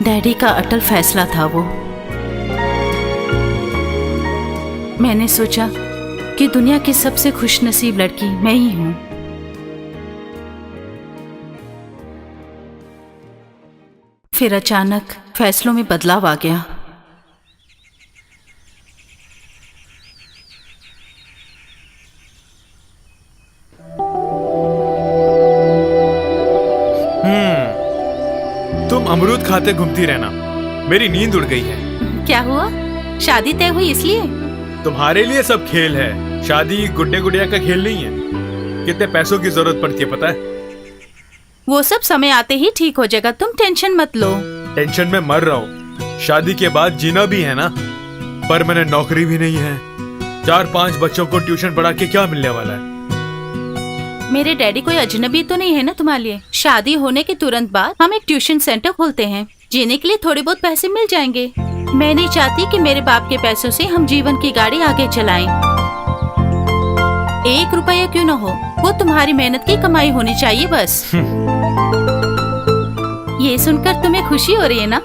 डैडी का अटल फैसला था वो। मैंने सोचा कि दुनिया की सबसे खुशनसीब लड़की मैं ही हूँ। फिर अचानक फैसलों में बदलाव आ गया। तुम अमरूद खाते घूमती रहना, मेरी नींद उड़ गई है। क्या हुआ? शादी तय हुई इसलिए? तुम्हारे लिए सब खेल है, शादी गुड्डे गुड़िया का खेल नहीं है। कितने पैसों की जरूरत पड़ती है पता है? वो सब समय आते ही ठीक हो जाएगा, तुम टेंशन मत लो। टेंशन में मर रहा हूँ, शादी के बाद जीना भी है ना, पर मैंने नौकरी भी नहीं है। 4-5 बच्चों को ट्यूशन पढ़ा के क्या मिलने वाला है? मेरे डैडी कोई अजनबी तो नहीं है ना तुम्हारे लिए। शादी होने के तुरंत बाद हम एक ट्यूशन सेंटर खोलते हैं, जीने के लिए थोड़े बहुत पैसे मिल जाएंगे। मैं नहीं चाहती कि मेरे बाप के पैसों से हम जीवन की गाड़ी आगे चलाएं। 1 रुपया क्यों ना हो, वो तुम्हारी मेहनत की कमाई होनी चाहिए बस। ये सुनकर तुम्हें खुशी हो रही है ना?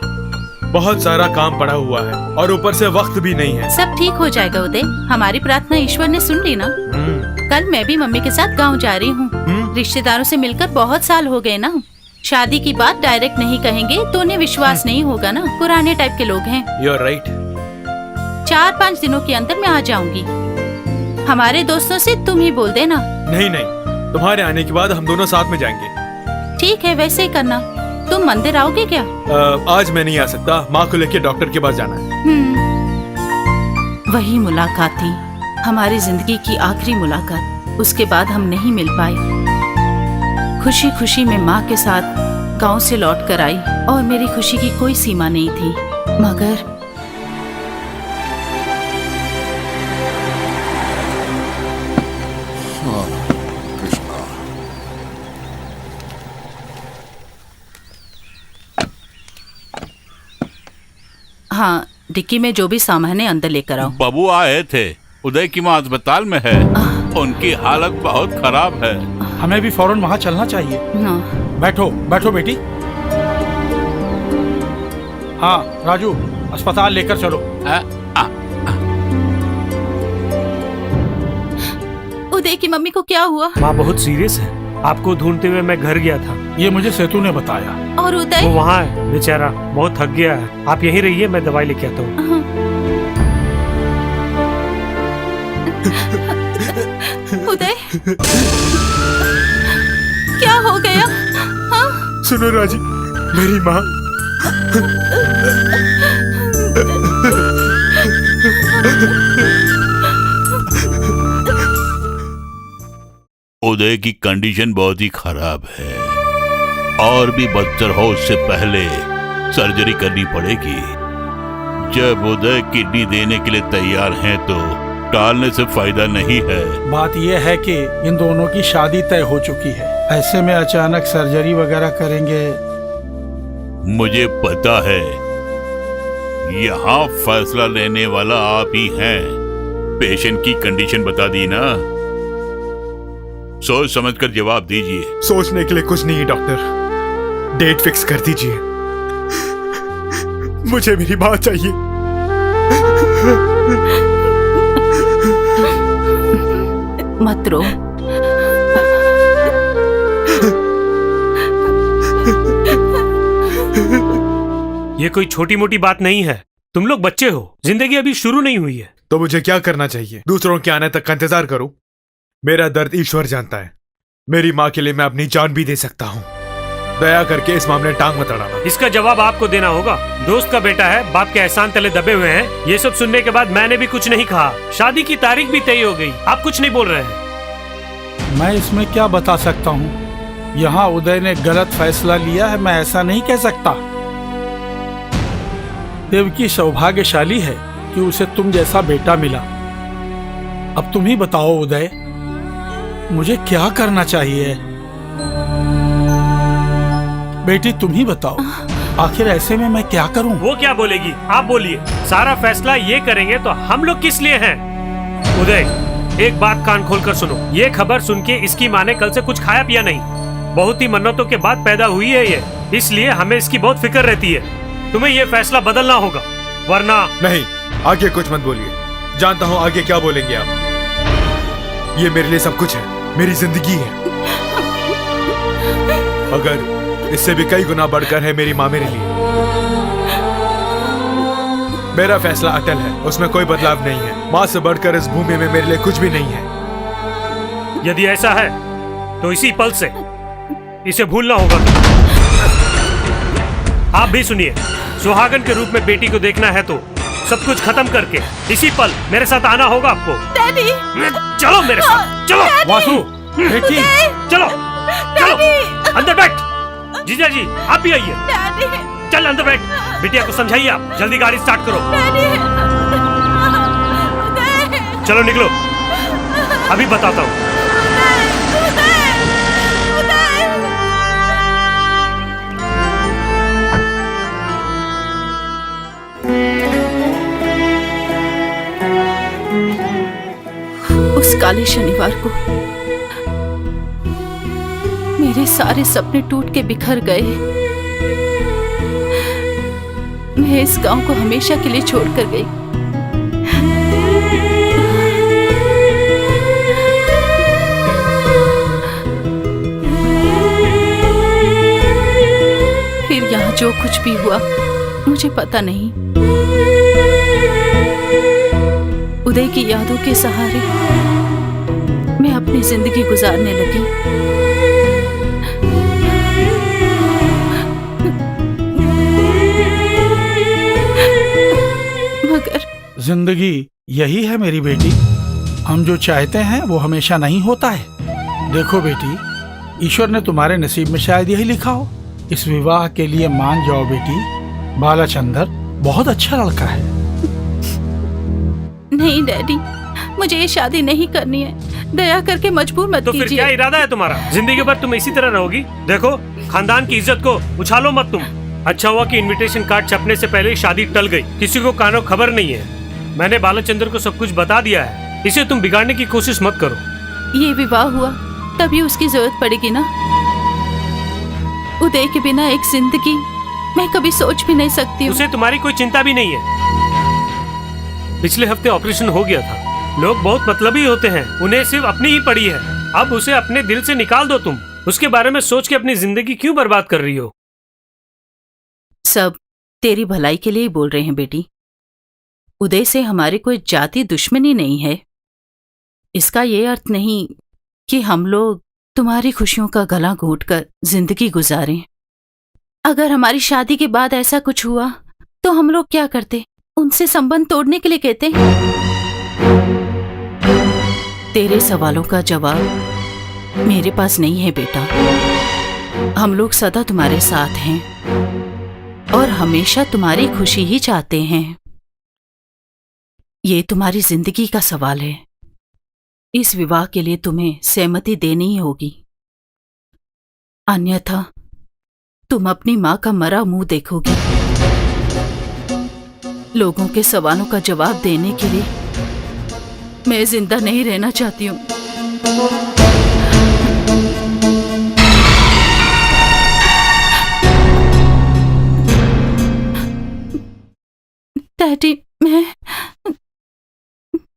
बहुत सारा काम पड़ा हुआ है और ऊपर से वक्त भी नहीं है। सब ठीक हो जाएगा उदय, हमारी प्रार्थना ईश्वर ने सुन ली ना। कल मैं भी मम्मी के साथ गांव जा रही हूँ। रिश्तेदारों से मिलकर बहुत साल हो गए ना। शादी की बात डायरेक्ट नहीं कहेंगे तो उन्हें विश्वास नहीं होगा ना, पुराने टाइप के लोग हैं। You're right। 4-5 दिनों के अंदर मैं आ जाऊंगी। हमारे दोस्तों से तुम ही बोल देना। नहीं नहीं, तुम्हारे आने के बाद हम दोनों साथ में जाएंगे। ठीक है, वैसे ही करना। तुम मंदिर आओगे क्या? आज मैं नहीं आ सकता, माँ को लेके डॉक्टर के पास जाना है। वही मुलाकात थी, हमारी जिंदगी की आखिरी मुलाकात। उसके बाद हम नहीं मिल पाए। खुशी खुशी मैं माँ के साथ गांव से लौट कर आई और मेरी खुशी की कोई सीमा नहीं थी। मगर हाँ, डिक्की में जो भी सामान है अंदर लेकर आओ। बबू आए थे, उदय की माँ अस्पताल में है, उनकी हालत बहुत खराब है। हमें भी फौरन वहाँ चलना चाहिए। हाँ। बैठो बैठो बेटी। हाँ राजू, अस्पताल लेकर चलो। उदय की मम्मी को क्या हुआ? माँ बहुत सीरियस है। आपको ढूंढते हुए मैं घर गया था। ये मुझे सेतु ने बताया। और उदय? वो वहाँ है, बेचारा बहुत थक गया है। आप यहीं रहिए, मैं दवाई लेके आता हूँ। उदय, क्या हो गया? हाँ? सुनो राजी, मेरी माँ। उदय की कंडीशन बहुत ही खराब है और भी बदतर हो उससे पहले सर्जरी करनी पड़ेगी। जब उदय किडनी देने के लिए तैयार हैं तो टालने से फायदा नहीं है। बात यह है कि इन दोनों की शादी तय हो चुकी है, ऐसे में अचानक सर्जरी वगैरह करेंगे। मुझे पता है, यहाँ फैसला लेने वाला आप ही हैं। पेशेंट की कंडीशन बता दी ना, सोच समझकर जवाब दीजिए। सोचने के लिए कुछ नहीं है डॉक्टर, डेट फिक्स कर दीजिए। मुझे मेरी बात चाहिए। मत रो। ये कोई छोटी मोटी बात नहीं है। तुम लोग बच्चे हो, जिंदगी अभी शुरू नहीं हुई है। तो मुझे क्या करना चाहिए? दूसरों के आने तक का इंतजार करूं? मेरा दर्द ईश्वर जानता है। मेरी माँ के लिए मैं अपनी जान भी दे सकता हूँ। दया करके इस मामले में टांग मत अड़ाना। इसका जवाब आपको देना होगा। दोस्त का बेटा है, बाप के एहसान तले दबे हुए हैं। ये सब सुनने के बाद मैंने भी कुछ नहीं कहा। शादी की तारीख भी तय हो गई, आप कुछ नहीं बोल रहे हैं। मैं इसमें क्या बता सकता हूँ? यहाँ उदय ने गलत फैसला लिया है, मैं ऐसा नहीं कह सकता। देवकी सौभाग्यशाली है कि उसे तुम जैसा बेटा मिला। अब तुम ही बताओ उदय, मुझे क्या करना चाहिए? बेटी तुम ही बताओ, आखिर ऐसे में मैं क्या करूं? वो क्या बोलेगी, आप बोलिए। सारा फैसला ये करेंगे तो हम लोग किस लिए हैं? उदय, एक बात कान खोलकर सुनो। ये खबर सुन के इसकी माँ ने कल से कुछ खाया पिया नहीं। बहुत ही मन्नतों के बाद पैदा हुई है ये, इसलिए हमें इसकी बहुत फिक्र रहती है। तुम्हें ये फैसला बदलना होगा, वरना। नहीं, आगे कुछ मत बोलिए। जानता हूँ आगे क्या बोलेंगे आप। ये मेरे लिए सब कुछ है, मेरी जिंदगी है। अगर इससे भी कई गुना बढ़कर है मेरी माँ मेरे लिए। मेरा फैसला अटल है, उसमें कोई बदलाव नहीं है। माँ से बढ़कर इस भूमि में मेरे लिए कुछ भी नहीं है। यदि ऐसा है तो इसी पल से इसे भूलना होगा। आप भी सुनिए, सुहागन के रूप में बेटी को देखना है तो सब कुछ खत्म करके इसी पल मेरे साथ आना होगा आपको। डैडी, चलो मेरे साथ, चलो। वासु, बेटी, चलो चलो अंदर बैठ। जीजा जी आप भी आइए। चल अंदर बैठ। बिटिया को समझाइए, आप जल्दी गाड़ी स्टार्ट करो। चलो निकलो, अभी बताता हूँ। उस काले शनिवार को मेरे सारे सपने टूट के बिखर गए। मैं इस गांव को हमेशा के लिए छोड़कर गई। फिर यहाँ जो कुछ भी हुआ मुझे पता नहीं। उदय की यादों के सहारे मैं अपनी जिंदगी गुजारने लगी। मगर जिंदगी यही है मेरी बेटी। हम जो चाहते हैं वो हमेशा नहीं होता है। देखो बेटी, ईश्वर ने तुम्हारे नसीब में शायद यही लिखा हो। इस विवाह के लिए मान जाओ बेटी। बालाचंदर बहुत अच्छा लड़का है। नहीं डैडी, मुझे ये शादी नहीं करनी है। दया करके मजबूर मत तो फिर कीजिए। क्या इरादा है तुम्हारा? जिंदगी भर तुम इसी तरह रहोगी? देखो, खानदान की इज्जत को उछालो मत तुम। अच्छा हुआ कि इनविटेशन कार्ड छपने से पहले ही शादी टल गई। किसी को कानो खबर नहीं है। मैंने बालचंद्र को सब कुछ बता दिया है। इसे तुम बिगाड़ने की कोशिश मत करो। ये विवाह हुआ तभी उसकी जरूरत पड़ेगी ना। उदय के बिना एक जिंदगी मैं कभी सोच भी नहीं सकती हूँ। उसे तुम्हारी कोई चिंता भी नहीं है। पिछले हफ्ते ऑपरेशन हो गया था। लोग बहुत मतलबी होते हैं, उन्हें सिर्फ अपनी ही पड़ी है। अब उसे अपने दिल से निकाल दो। तुम उसके बारे में सोच के अपनी जिंदगी क्यों बर्बाद कर रही हो? सब तेरी भलाई के लिए ही बोल रहे हैं बेटी। उदय से हमारी कोई जाति दुश्मनी नहीं है। इसका ये अर्थ नहीं कि हम लोग तुम्हारी खुशियों का गला घोंटकर जिंदगी गुजारें। अगर हमारी शादी के बाद ऐसा कुछ हुआ तो हम लोग क्या करते? उनसे संबंध तोड़ने के लिए कहते। तेरे सवालों का जवाब मेरे पास नहीं है बेटा। हम लोग सदा तुम्हारे साथ हैं और हमेशा तुम्हारी खुशी ही चाहते हैं। ये तुम्हारी जिंदगी का सवाल है। इस विवाह के लिए तुम्हें सहमति देनी ही होगी, अन्यथा तुम अपनी मां का मरा मुंह देखोगी। लोगों के सवालों का जवाब देने के लिए मैं जिंदा नहीं रहना चाहती हूँ। डैडी, मैं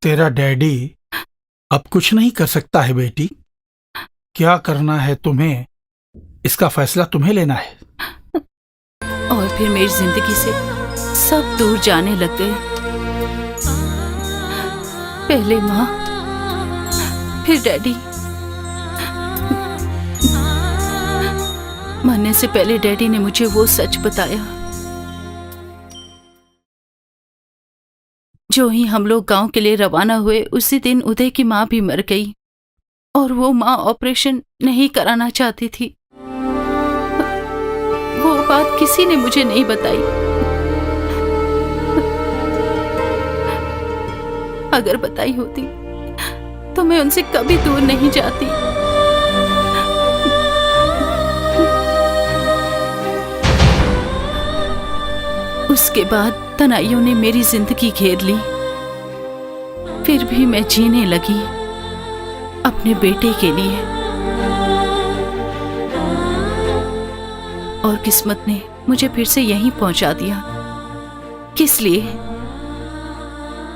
तेरा डैडी अब कुछ नहीं कर सकता है बेटी। क्या करना है तुम्हें, इसका फैसला तुम्हें लेना है। और फिर मेरी जिंदगी से सब दूर जाने लग गए। पहले माँ, फिर डैडी। मरने से पहले डैडी ने मुझे वो सच बताया। जो ही हम लोग गांव के लिए रवाना हुए उसी दिन उदय की माँ भी मर गई और वो माँ ऑपरेशन नहीं कराना चाहती थी। वो बात किसी ने मुझे नहीं बताई। अगर बताई होती तो मैं उनसे कभी दूर नहीं जाती। उसके बाद तनाइयों ने मेरी जिंदगी घेर ली। फिर भी मैं जीने लगी अपने बेटे के लिए। और किस्मत ने मुझे फिर से यहीं पहुंचा दिया। किस लिए?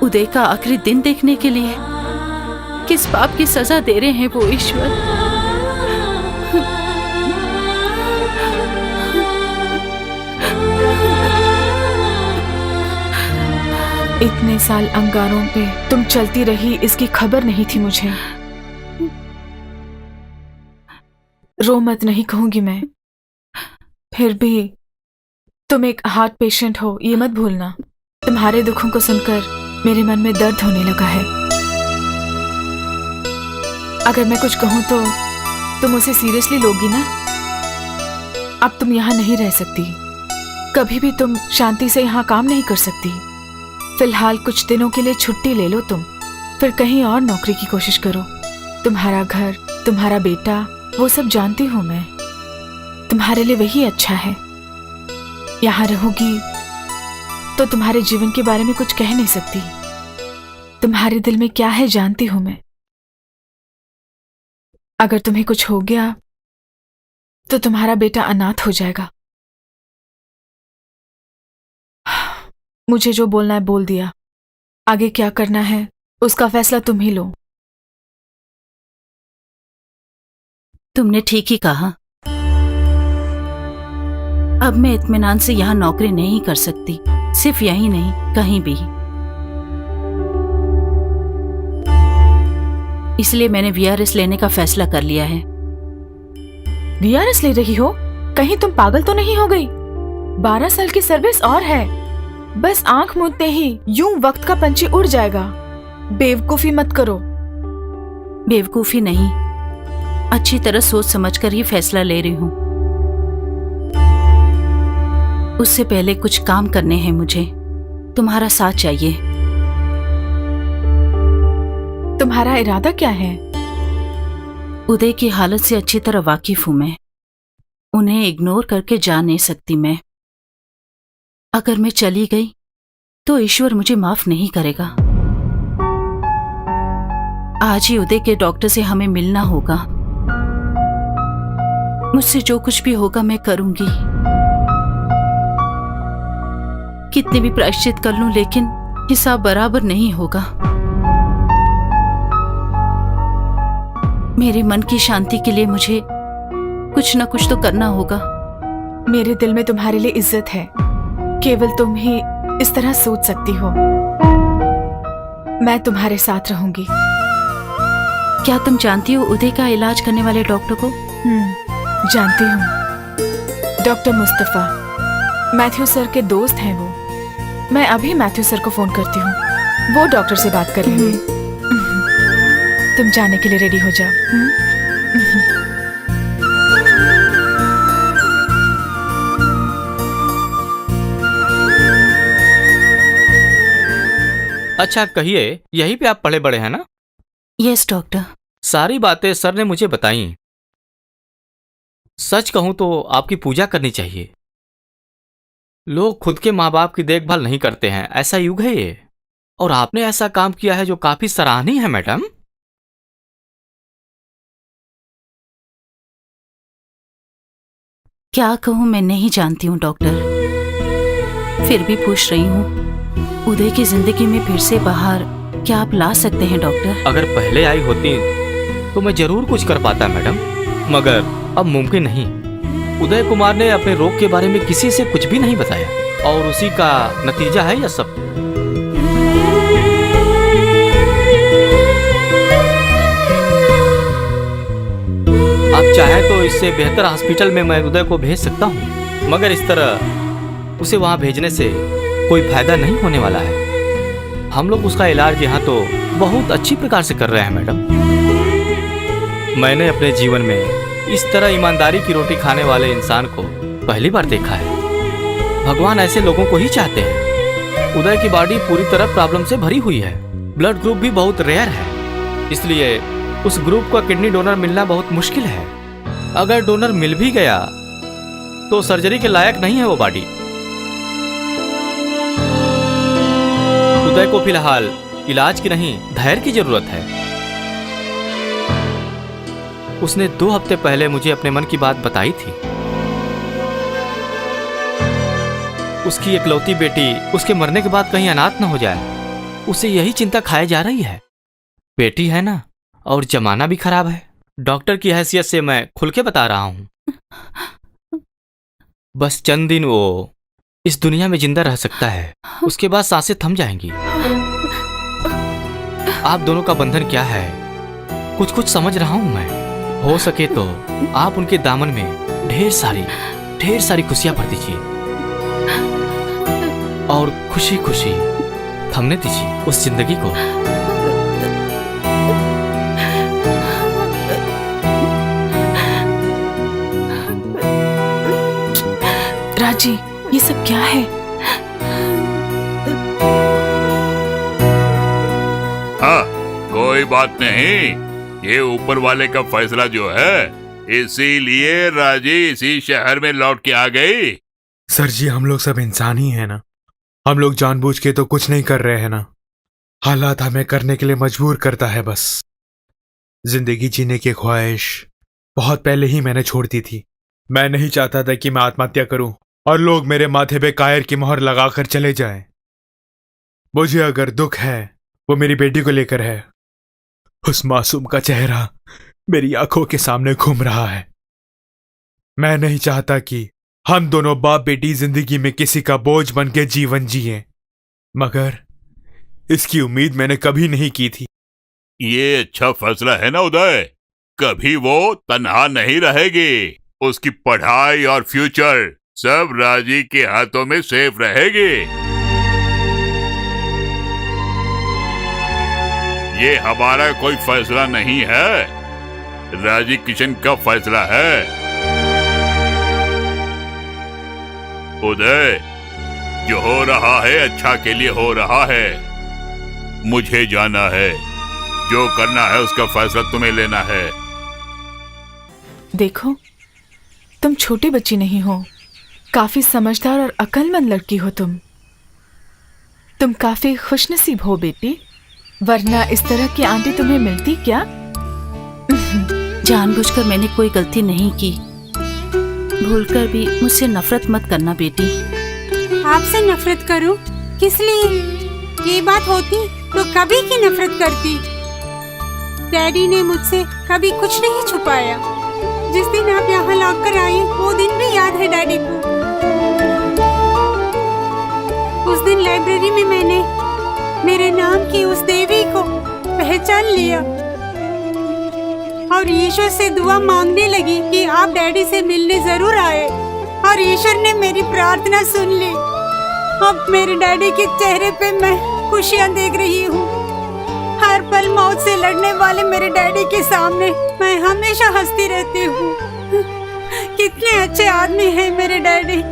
उदय का आखिरी दिन देखने के लिए। किस पाप की सजा दे रहे हैं वो ईश्वर? इतने साल अंगारों पे तुम चलती रही, इसकी खबर नहीं थी मुझे। रो मत, नहीं कहूंगी मैं। फिर भी तुम एक हार्ट पेशेंट हो, ये मत भूलना। तुम्हारे दुखों को सुनकर मेरे मन में दर्द होने लगा है। अगर मैं कुछ कहूं तो तुम उसे सीरियसली लोगी ना? अब तुम यहाँ नहीं रह सकती। कभी भी तुम शांति से यहाँ काम नहीं कर सकती। फिलहाल कुछ दिनों के लिए छुट्टी ले लो तुम, फिर कहीं और नौकरी की कोशिश करो। तुम्हारा घर, तुम्हारा बेटा, वो सब जानती हूँ मैं। तुम्हारे लिए वही अच्छा है। यहाँ रहोगी तो तुम्हारे जीवन के बारे में कुछ कह नहीं सकती। तुम्हारे दिल में क्या है जानती हूँ मैं। अगर तुम्हें कुछ हो गया तो तुम्हारा बेटा अनाथ हो जाएगा। मुझे जो बोलना है बोल दिया। आगे क्या करना है उसका फैसला तुम ही लो। तुमने ठीक ही कहा। अब मैं इत्मीनान से यहाँ नौकरी नहीं कर सकती। सिर्फ यही नहीं, कहीं भी। इसलिए मैंने वीआरएस लेने का फैसला कर लिया है। वीआरएस ले रही हो? कहीं तुम पागल तो नहीं हो गई? 12 साल की सर्विस और है। बस आंख मूंदते ही यूं वक्त का पंछी उड़ जाएगा। बेवकूफी मत करो। बेवकूफी नहीं, अच्छी तरह सोच समझकर ही फैसला ले रही हूँ। उससे पहले कुछ काम करने हैं मुझे। तुम्हारा साथ चाहिए। तुम्हारा इरादा क्या है? उदय की हालत से अच्छी तरह वाकिफ हूं मैं। उन्हें इग्नोर करके जा नहीं सकती मैं। अगर मैं चली गई तो ईश्वर मुझे माफ नहीं करेगा। आज ही उदय के डॉक्टर से हमें मिलना होगा। मुझसे जो कुछ भी होगा मैं करूंगी। कितने भी प्रायश्चित कर लूं लेकिन हिसाब बराबर नहीं होगा। मेरे मन की शांति के लिए मुझे कुछ न कुछ तो करना होगा। मेरे दिल में तुम्हारे लिए इज्जत है, केवल तुम ही इस तरह सोच सकती हो। मैं तुम्हारे साथ रहूंगी। क्या तुम जानती हो उदय का इलाज करने वाले डॉक्टर को? जानती हूँ। डॉक्टर मुस्तफा मैथ्यू सर के दोस्त हैं वो। मैं अभी मैथ्यू सर को फोन करती हूँ, वो डॉक्टर से बात कर लेंगे। तुम जाने के लिए रेडी हो जाओ। अच्छा कहिए, यहीं पे आप पढ़े बड़े हैं ना? Yes doctor. सारी बातें सर ने मुझे बताई। सच कहूं तो आपकी पूजा करनी चाहिए। लोग खुद के माँ बाप की देखभाल नहीं करते हैं, ऐसा युग है ये। और आपने ऐसा काम किया है जो काफी सराहनीय है मैडम। क्या कहूं, मैं नहीं जानती हूं डॉक्टर, फिर भी पूछ रही हूं। उदय की जिंदगी में फिर से बाहर क्या आप ला सकते हैं डॉक्टर? अगर पहले आई होती तो मैं जरूर कुछ कर पाता मैडम, मगर अब मुमकिन नहीं। उदय कुमार ने अपने रोग के बारे में किसी से कुछ भी नहीं बताया और उसी का नतीजा है यह सब। आप चाहे तो इससे बेहतर हॉस्पिटल में मैं उदय को भेज सकता हूँ, मगर इस तरह उसे वहां भेजने से कोई फायदा नहीं होने वाला है। हम लोग उसका इलाज यहाँ तो बहुत अच्छी प्रकार से कर रहे हैं मैडम। मैंने अपने जीवन में इस तरह ईमानदारी की रोटी खाने वाले इंसान को पहली बार देखा है। भगवान ऐसे लोगों को ही चाहते हैं। उदय की बॉडी पूरी तरह प्रॉब्लम से भरी हुई है। ब्लड ग्रुप भी बहुत रेयर है, इसलिए उस ग्रुप का किडनी डोनर मिलना बहुत मुश्किल है। अगर डोनर मिल भी गया तो सर्जरी के लायक नहीं है वो बॉडी। उदय को फिलहाल इलाज की नहीं, धैर्य की जरूरत है। उसने 2 हफ्ते पहले मुझे अपने मन की बात बताई थी। उसकी इकलौती बेटी उसके मरने के बाद कहीं अनाथ न हो जाए, उसे यही चिंता खाए जा रही है। बेटी है ना, और जमाना भी खराब है। डॉक्टर की हैसियत से मैं खुल के बता रहा हूं। बस चंद दिन वो इस दुनिया में जिंदा रह सकता है, उसके बाद सांसें थम जाएंगी। आप दोनों का बंधन क्या है कुछ कुछ समझ रहा हूं मैं। हो सके तो आप उनके दामन में ढेर सारी खुशियां भर दीजिए और खुशी खुशी थमने दीजिए उस जिंदगी को। राजी, ये सब क्या है? हाँ, कोई बात नहीं, ये ऊपर वाले का फैसला जो है, इसीलिए राजी इसी शहर में लौट के आ गई। सर जी, हम लोग सब इंसान ही हैं ना। हम लोग जानबूझ के तो कुछ नहीं कर रहे हैं ना। हालात हमें करने के लिए मजबूर करता है बस। जिंदगी जीने की ख्वाहिश बहुत पहले ही मैंने छोड़ दी थी। मैं नहीं चाहता था कि मैं आत्महत्या करूं और लोग मेरे माथे पे कायर की मोहर लगाकर चले जाएं। मुझे अगर दुख है वो मेरी बेटी को लेकर है। उस मासूम का चेहरा मेरी आंखों के सामने घूम रहा है। मैं नहीं चाहता कि हम दोनों बाप बेटी जिंदगी में किसी का बोझ बन के जीवन जिए, मगर इसकी उम्मीद मैंने कभी नहीं की थी। ये अच्छा फैसला है ना उदय, कभी वो तन्हा नहीं रहेगी। उसकी पढ़ाई और फ्यूचर सब राजी के हाथों में सेफ रहेगी। ये हमारा कोई फैसला नहीं है, राजी किशन का फैसला है। उदय, जो हो रहा है अच्छा के लिए हो रहा है। मुझे जाना है, जो करना है उसका फैसला तुम्हें लेना है। देखो, तुम छोटी बच्ची नहीं हो, काफी समझदार और अक्लमंद लड़की हो तुम काफी खुशनसीब हो बेटी, वरना इस तरह की आंटी तुम्हें मिलती क्या? जानबूझकर मैंने कोई गलती नहीं की, भूलकर भी मुझसे नफरत मत करना बेटी। आपसे नफरत करूं? किस लिए? ये बात होती तो कभी की नफरत करती। डैडी ने मुझसे कभी कुछ नहीं छुपाया। जिस दिन आप यहाँ लाकर आए वो दिन भी याद है डैडी को। उस दिन लाइब्रेरी में मैंने मेरे नाम की उस देवी को पहचान लिया और ईश्वर से दुआ मांगने लगी कि आप डैडी से मिलने जरूर आए, और ईश्वर ने मेरी प्रार्थना सुन ली। अब मेरे डैडी के चेहरे पे मैं खुशियाँ देख रही हूँ। हर पल मौत से लड़ने वाले मेरे डैडी के सामने मैं हमेशा हंसती रहती हूँ। कितने अच्छे आदमी हैं मेरे डैडी।